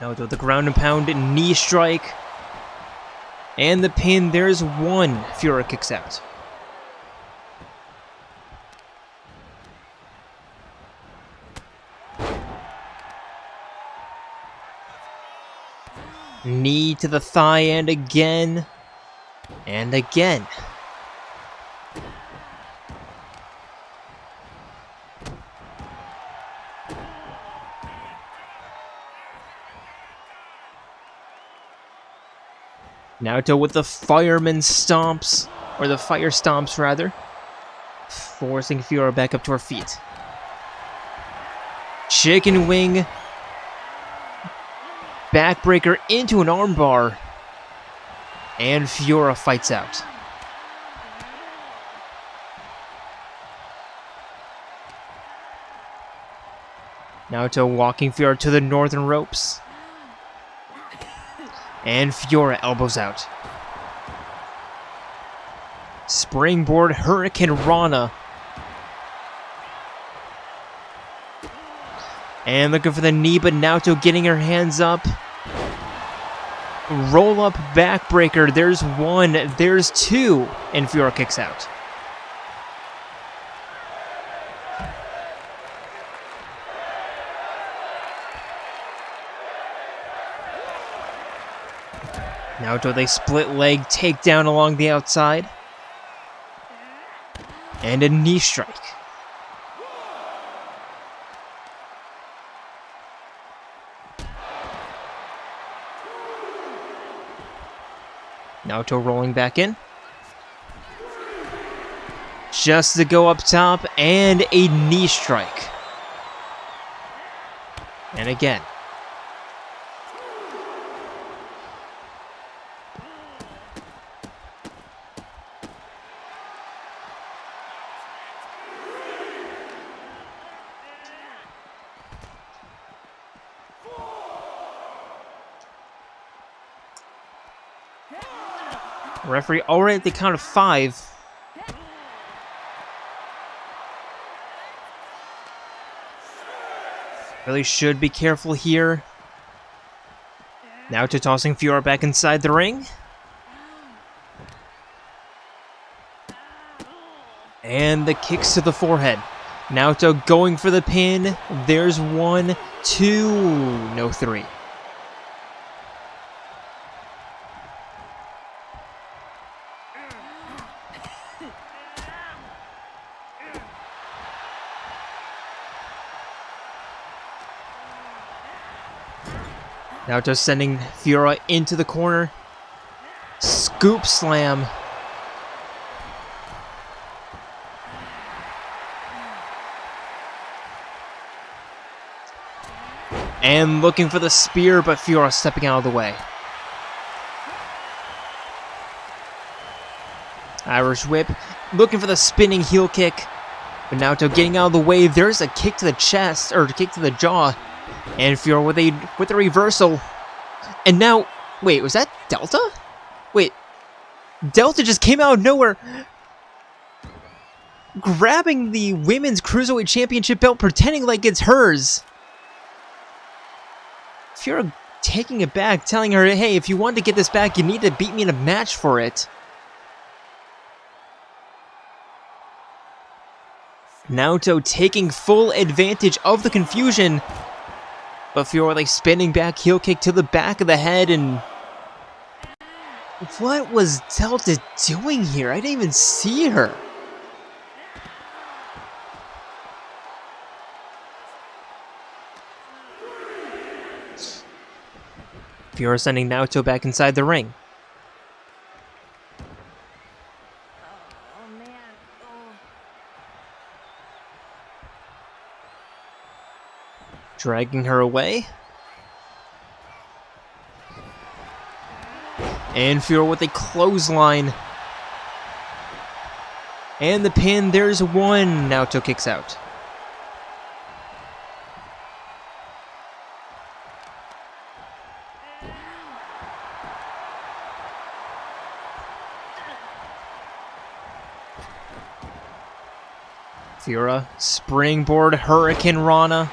Now with the ground and pound knee strike. And the pin, there's one. Fiora kicks out. Knee to the thigh and again. And again. Naoto with the fireman stomps, or the fire stomps rather, forcing Fiora back up to her feet. Chicken wing, backbreaker into an armbar, and Fiora fights out. Naoto walking Fiora to the northern ropes. And Fiora elbows out. Springboard Hurricane Rana. And looking for the knee, but Naoto getting her hands up. Roll up backbreaker. There's one. There's two. And Fiora kicks out. Naoto, they split leg takedown along the outside. And a knee strike. Naoto rolling back in. Just to go up top, and a knee strike. And again. Referee already at the count of 5. Really should be careful here. Naoto tossing Fiora back inside the ring. And the kicks to the forehead. Naoto going for the pin. There's 1, 2, no 3. Naoto sending Fiora into the corner. Scoop slam. And looking for the spear, but Fiora stepping out of the way. Irish whip. Looking for the spinning heel kick. But Naoto getting out of the way. There's a kick to the chest, or a kick to the jaw. And Fiora with a reversal. And now, wait, was that Delta? Wait, Delta just came out of nowhere, grabbing the Women's Cruiserweight Championship belt, pretending like it's hers. Fiora taking it back, telling her, hey, if you want to get this back, you need to beat me in a match for it. Naoto taking full advantage of the confusion. But Fiora like spinning back heel kick to the back of the head, and what was Delta doing here? I didn't even see her. Fiora sending Naoto back inside the ring. Dragging her away. And Fiora with a clothesline. And the pin, there's 1. Naoto kicks out. Fiora, springboard Hurricane Rana.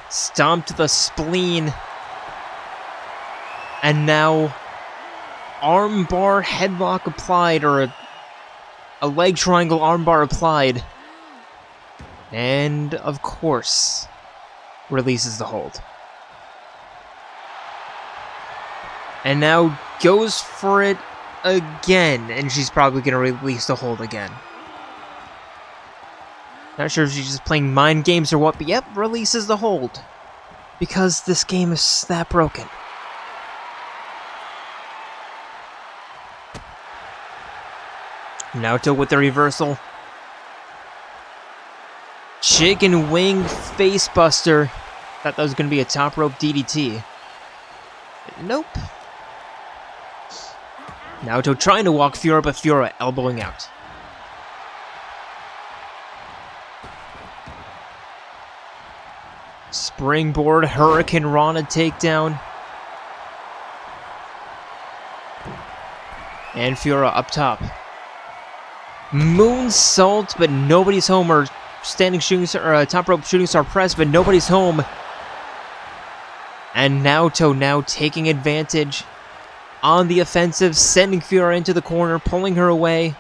Stomp to the spleen. And now, armbar headlock applied, or a leg triangle armbar applied. And, of course, releases the hold. And now goes for it again, and she's probably going to release the hold again. Not sure if she's just playing mind games or what, but yep, releases the hold. Because this game is that broken. Naoto with the reversal. Chicken wing facebuster. Thought that was going to be a top rope DDT. Nope. Naoto trying to walk Fiora, but Fiora elbowing out. Springboard Hurricane Rana takedown. And Fiora up top. Moonsault, but nobody's home. Or standing shooting star, or top rope shooting star press, but nobody's home. And Naoto now taking advantage on the offensive, sending Fiora into the corner, pulling her away.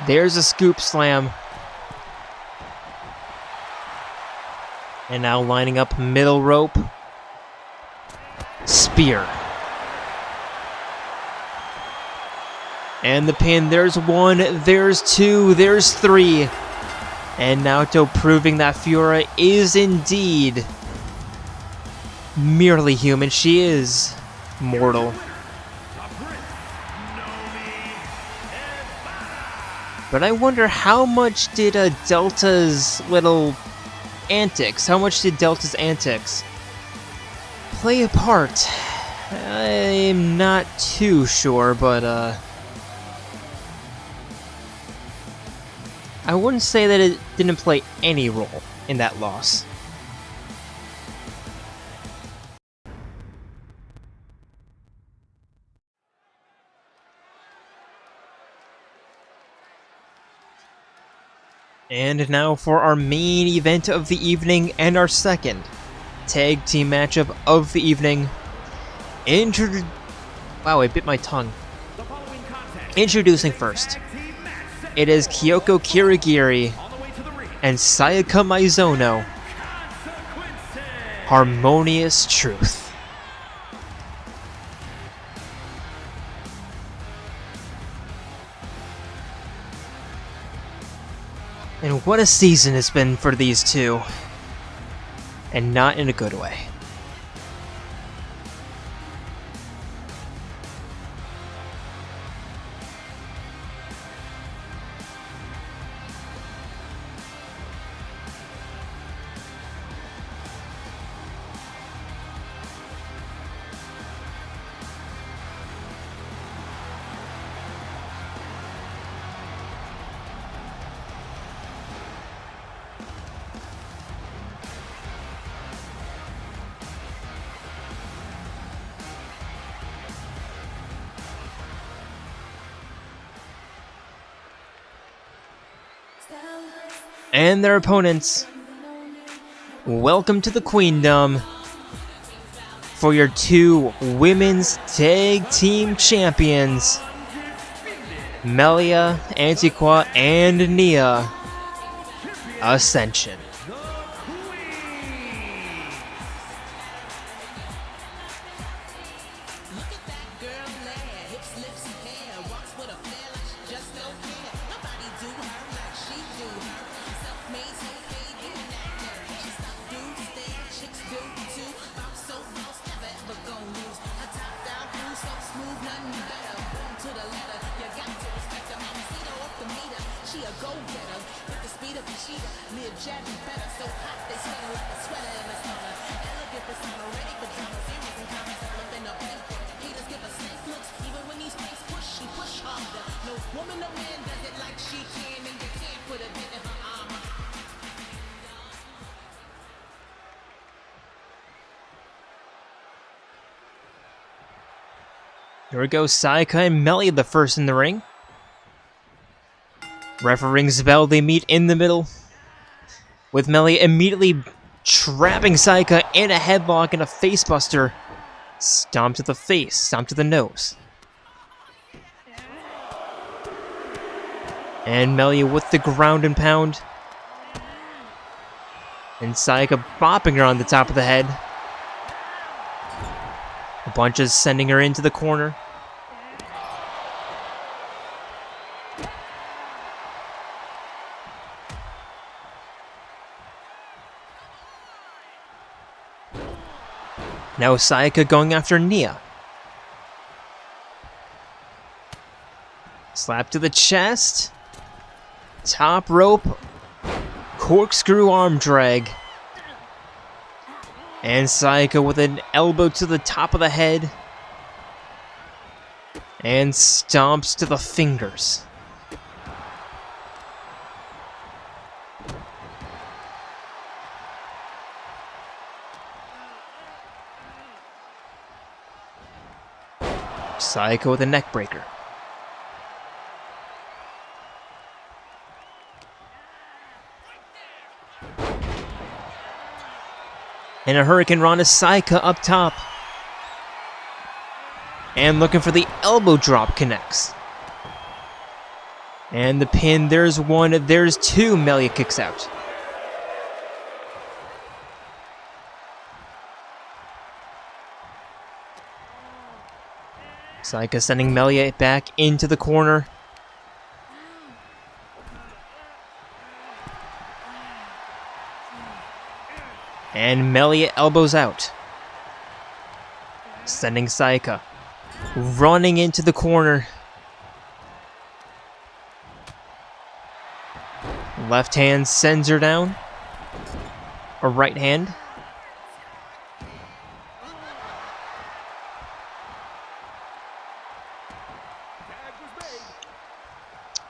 There's a scoop slam. And now lining up middle rope. Spear. And the pin, there's one, there's two, there's three. And Naoto proving that Fiora is indeed merely human. She is mortal. But I wonder how much did Delta's little antics, play a part? I'm not too sure, but I wouldn't say that it didn't play any role in that loss. And now for our main event of the evening and our second tag team matchup of the evening. Wow, I bit my tongue. Introducing first, it is Kyoko Kirigiri and Sayaka Maizono. Harmonious Truth. And what a season it's been for these two. And not in a good way. And their opponents, welcome to the Queendom for your two women's tag team champions, Melia, Antiqua, and Nia, Ascension. Here we go, Sayaka and Melia the first in the ring. Referee rings the bell, they meet in the middle, with Melia immediately trapping Sayaka in a headlock and a facebuster. Stomp to the face, stomp to the nose. And Melia with the ground and pound. And Sayaka bopping her on the top of the head. A bunch is sending her into the corner. Now Sayaka going after Nia. Slap to the chest. Top rope. Corkscrew arm drag. And Sayaka with an elbow to the top of the head. And stomps to the fingers. Sayaka with a neck breaker. And a Hurricane Rana. Sayaka up top. And looking for the elbow drop, connects. And the pin, there's one, there's two. Melia kicks out. Sayaka sending Melia back into the corner. And Melia elbows out. Sending Sayaka running into the corner. Left hand sends her down. A right hand.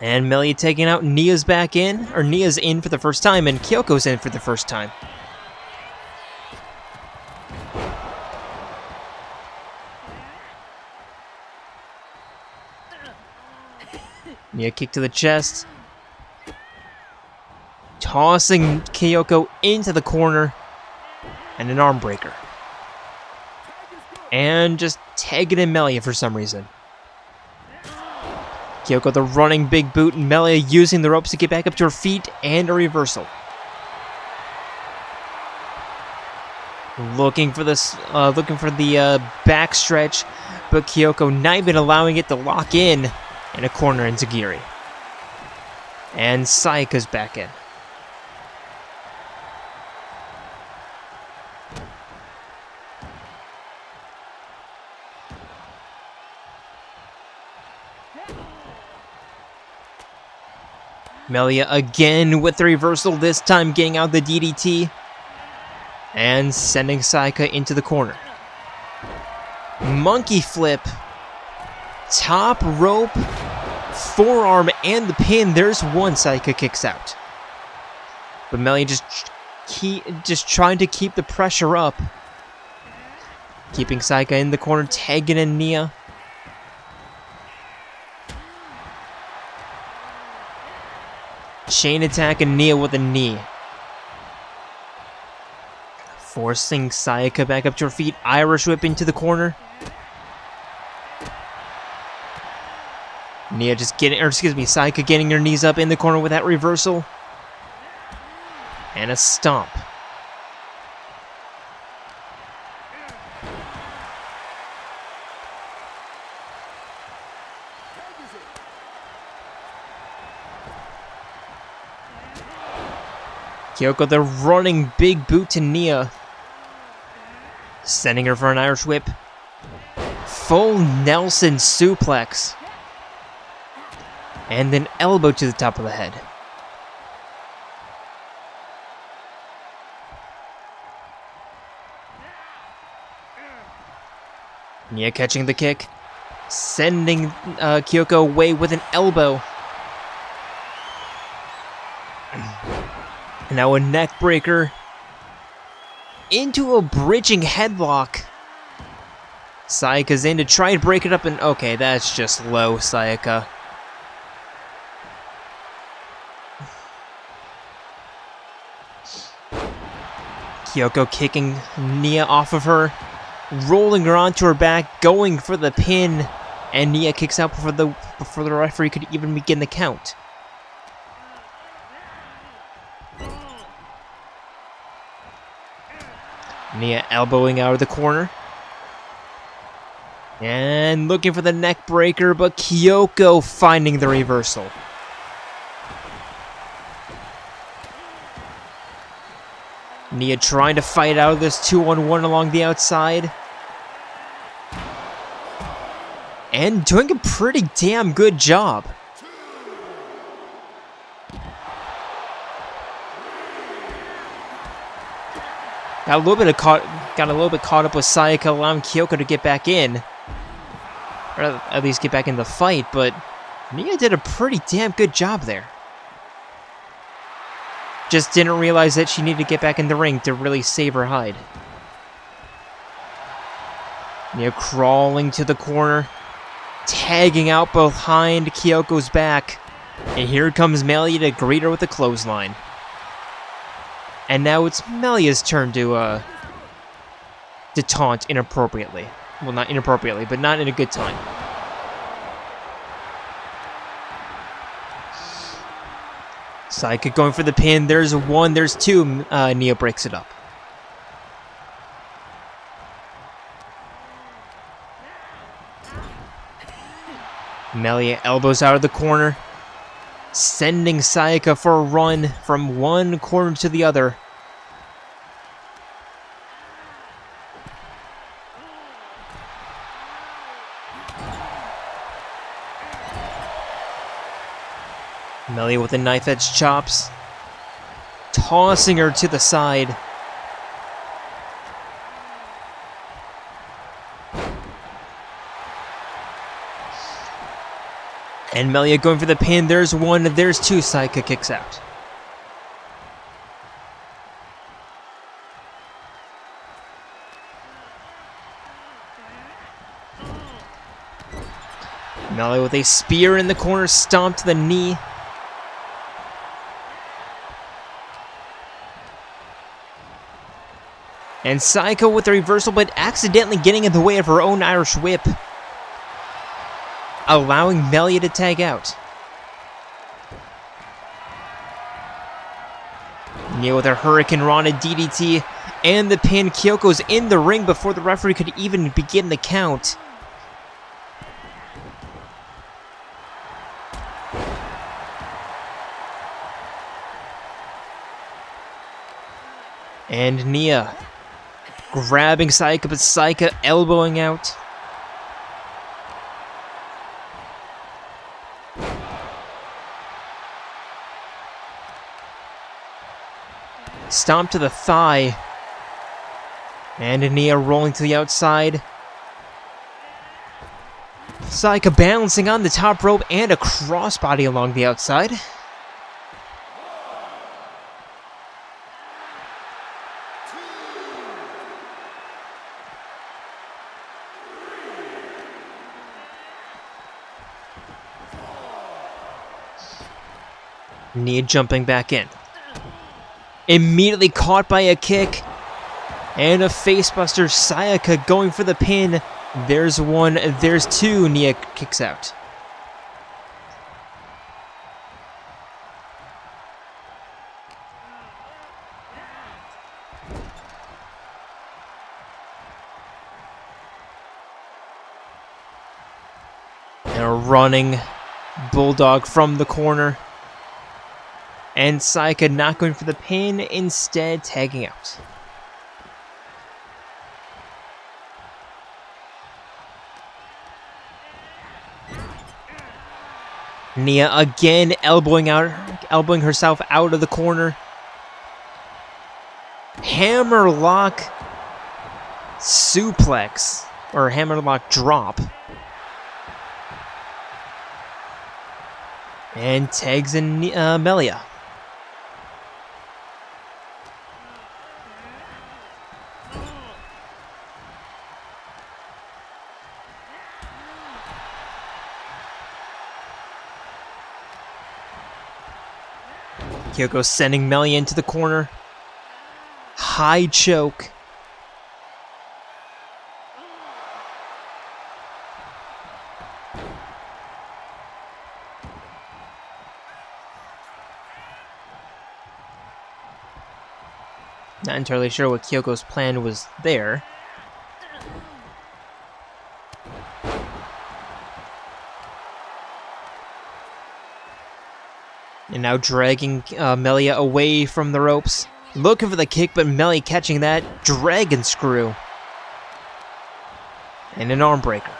And Melia taking out. Nia's back in. Or Nia's in for the first time. And Kyoko's in for the first time. Nia kick to the chest. Tossing Kyoko into the corner. And an arm breaker. And just tagging in Melia for some reason. Kyoko the running big boot, and Melia using the ropes to get back up to her feet, and a reversal. Looking for this, back stretch, but Kyoko not even allowing it to lock in a corner enziguri. And Sayaka's back in. Melia again with the reversal, this time getting out the DDT. And sending Sayaka into the corner. Monkey flip. Top rope. Forearm and the pin. There's one. Sayaka kicks out. But Melia just trying to keep the pressure up. Keeping Sayaka in the corner, tagging in Nia. Chain attack and Nia with a knee. Forcing Sayaka back up to her feet. Irish whip into the corner. Sayaka getting her knees up in the corner with that reversal. And a stomp. Kyoko the running big boot to Nia. Sending her for an Irish whip. Full Nelson suplex. And then elbow to the top of the head. Nia catching the kick. Sending Kyoko away with an elbow. And now a neck breaker. Into a bridging headlock. Sayaka's in to try and break it up, and okay, that's just low, Sayaka. Kyoko kicking Nia off of her, rolling her onto her back, going for the pin, and Nia kicks out before the referee could even begin the count. Nia elbowing out of the corner. And looking for the neck breaker, but Kyoko finding the reversal. Nia trying to fight out of this 2-on-1 along the outside. And doing a pretty damn good job. Got a little bit caught up with Sayaka, allowing Kyoko to get back in. Or at least get back in the fight, but Nia did a pretty damn good job there. Just didn't realize that she needed to get back in the ring to really save her hide. Nia crawling to the corner, tagging out behind Kyoko's back. And here comes Melia to greet her with a clothesline. And now it's Melia's turn to taunt inappropriately. Well, not inappropriately, but not in a good time. Sayaka going for the pin. There's one, there's two. Nia breaks it up. Melia elbows out of the corner, sending Sayaka for a run from one corner to the other. Melia with a knife edge chops, tossing her to the side. And Melia going for the pin. There's one, there's two. Sayaka kicks out. Melia with a spear in the corner, stomp to the knee. And Sayaka with the reversal, but accidentally getting in the way of her own Irish whip, allowing Melia to tag out. Nia with a Hurricane Rana DDT and the pin. Kyoko's in the ring before the referee could even begin the count. And Nia grabbing Sayaka, but Sayaka elbowing out. Stomp to the thigh. And Nia rolling to the outside. Sayaka balancing on the top rope and a crossbody along the outside. Nia jumping back in. Immediately caught by a kick. And a facebuster. Sayaka going for the pin. There's one, there's two. Nia kicks out. And a running bulldog from the corner. And Sayaka not going for the pin, instead tagging out. Nia again elbowing herself out of the corner. Hammerlock suplex, or hammerlock drop. And tags in Melia. Kyoko sending Melia into the corner. High choke. Not entirely sure what Kyoko's plan was there. And now dragging Melia away from the ropes. Looking for the kick, but Melia catching that. Dragon screw. And an arm breaker.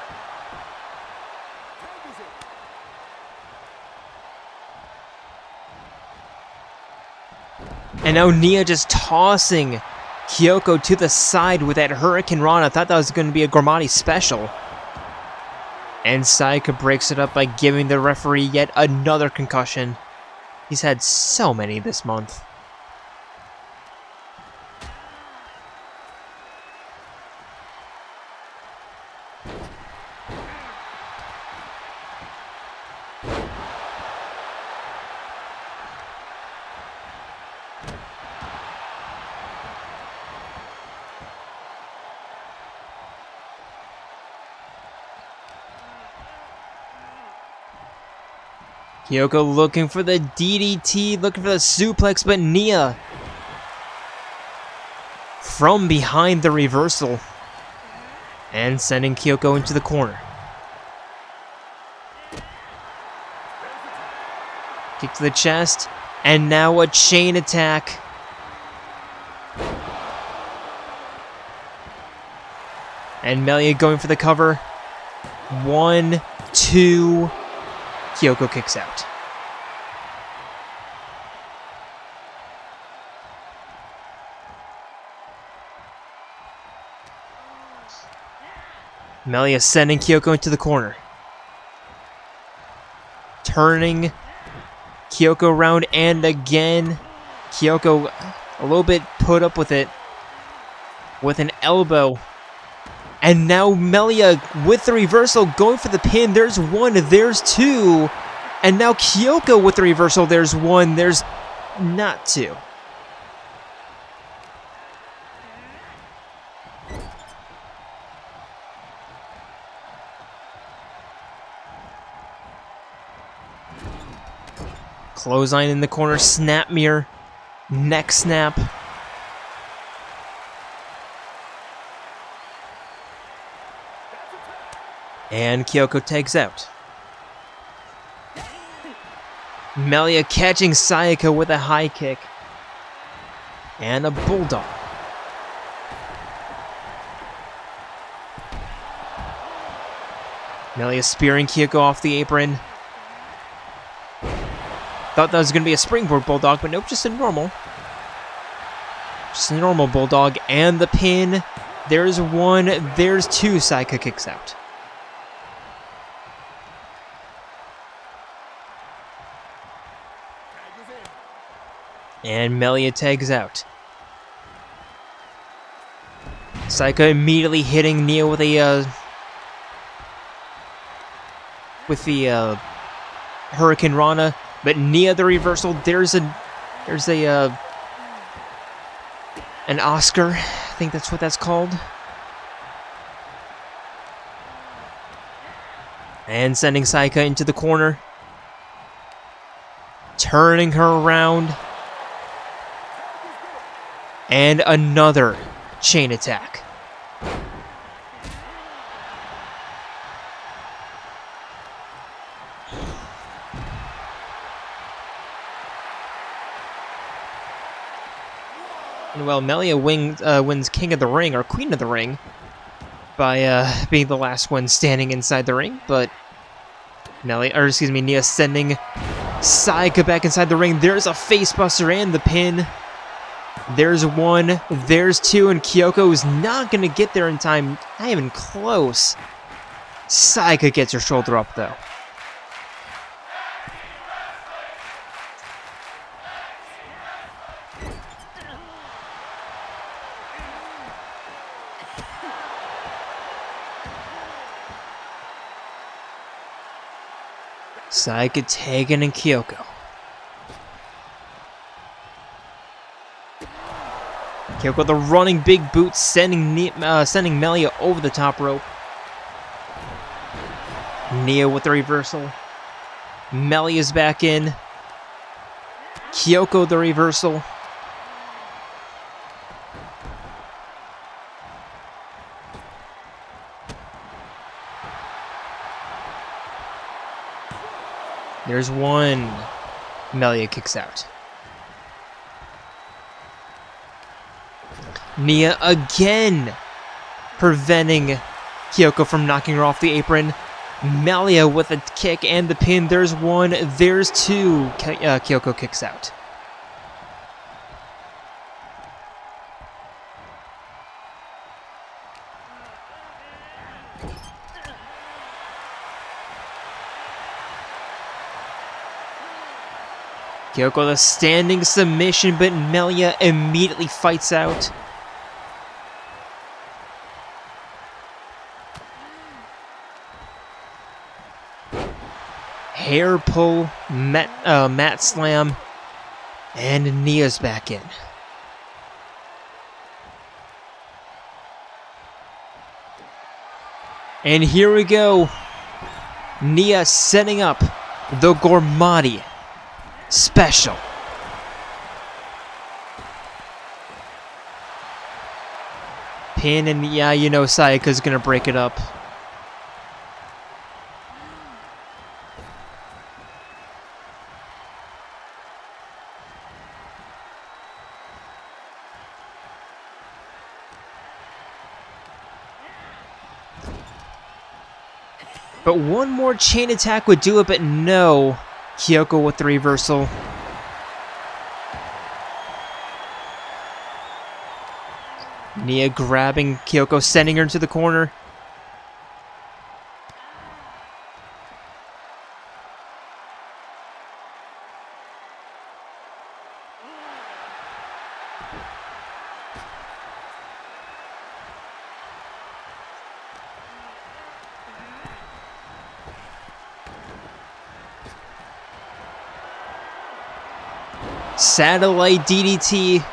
And now Nia just tossing Kyoko to the side with that Hurricane Rana. I thought that was going to be a Gormati special. And Sayaka breaks it up by giving the referee yet another concussion. He's had so many this month. Kyoko looking for the DDT, looking for the suplex, but Nia from behind the reversal and sending Kyoko into the corner. Kick to the chest, and now a chain attack. And Melia going for the cover. 1, 2. Kyoko kicks out. Melia sending Kyoko into the corner. Turning Kyoko around and again. Kyoko a little bit put up with it with an elbow. And now Melia with the reversal going for the pin. There's 1, there's 2. And now Kyoko with the reversal. There's 1, there's not 2. Clothesline in the corner, snap mirror, neck snap. And Kyoko tags out. Melia catching Sayaka with a high kick. And a bulldog. Melia spearing Kyoko off the apron. Thought that was going to be a springboard bulldog, but nope, just a normal. Just a normal bulldog. And the pin. There's 1, there's 2. Sayaka kicks out. And Melia tags out. Sayaka immediately hitting Nia with a Hurricane Rana, but Nia the reversal. There's an Oscar. I think that's what that's called. And sending Sayaka into the corner, turning her around. And another chain attack. And well, Melia wins King of the Ring, or Queen of the Ring, by being the last one standing inside the ring, but Nia sending Sayaka back inside the ring. There's a facebuster and the pin. There's 1, there's 2, and Kyoko is not going to get there in time. Not even close. Sayaka gets her shoulder up, though. Sayaka tagging in Kyoko. Kyoko the running big boot, sending Melia over the top rope. Nia with the reversal. Melia's back in. Kyoko the reversal. There's 1. Melia kicks out. Nia again preventing Kyoko from knocking her off the apron. Melia with a kick and the pin. There's 1, there's 2. Kyoko kicks out. Kyoko the standing submission, but Melia immediately fights out. Hair pull, mat slam, and Nia's back in. And here we go. Nia setting up the Gormati special. Pin, and yeah, you know Sayaka's gonna break it up. But one more chain attack would do it, but no. Kyoko with the reversal. Nia grabbing Kyoko, sending her into the corner. Satellite DDT.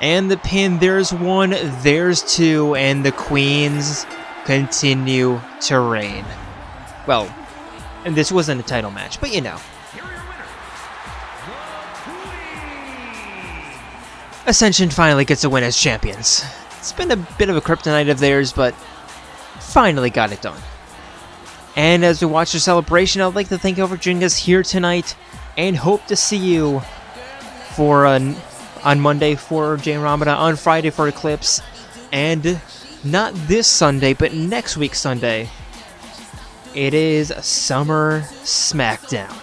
And the pin, there's one, there's two, and the queens continue to reign. Well, and this wasn't a title match, but you know. Ascension finally gets a win as champions. It's been a bit of a kryptonite of theirs, but finally got it done. And as we watch the celebration, I'd like to thank you for joining us here tonight, and hope to see you for on Monday for Jayden Ramada, on Friday for Eclipse, and not this Sunday, but next week Sunday, it is Summer SmackDown.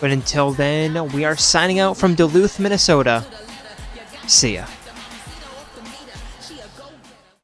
But until then, we are signing out from Duluth, Minnesota. See ya.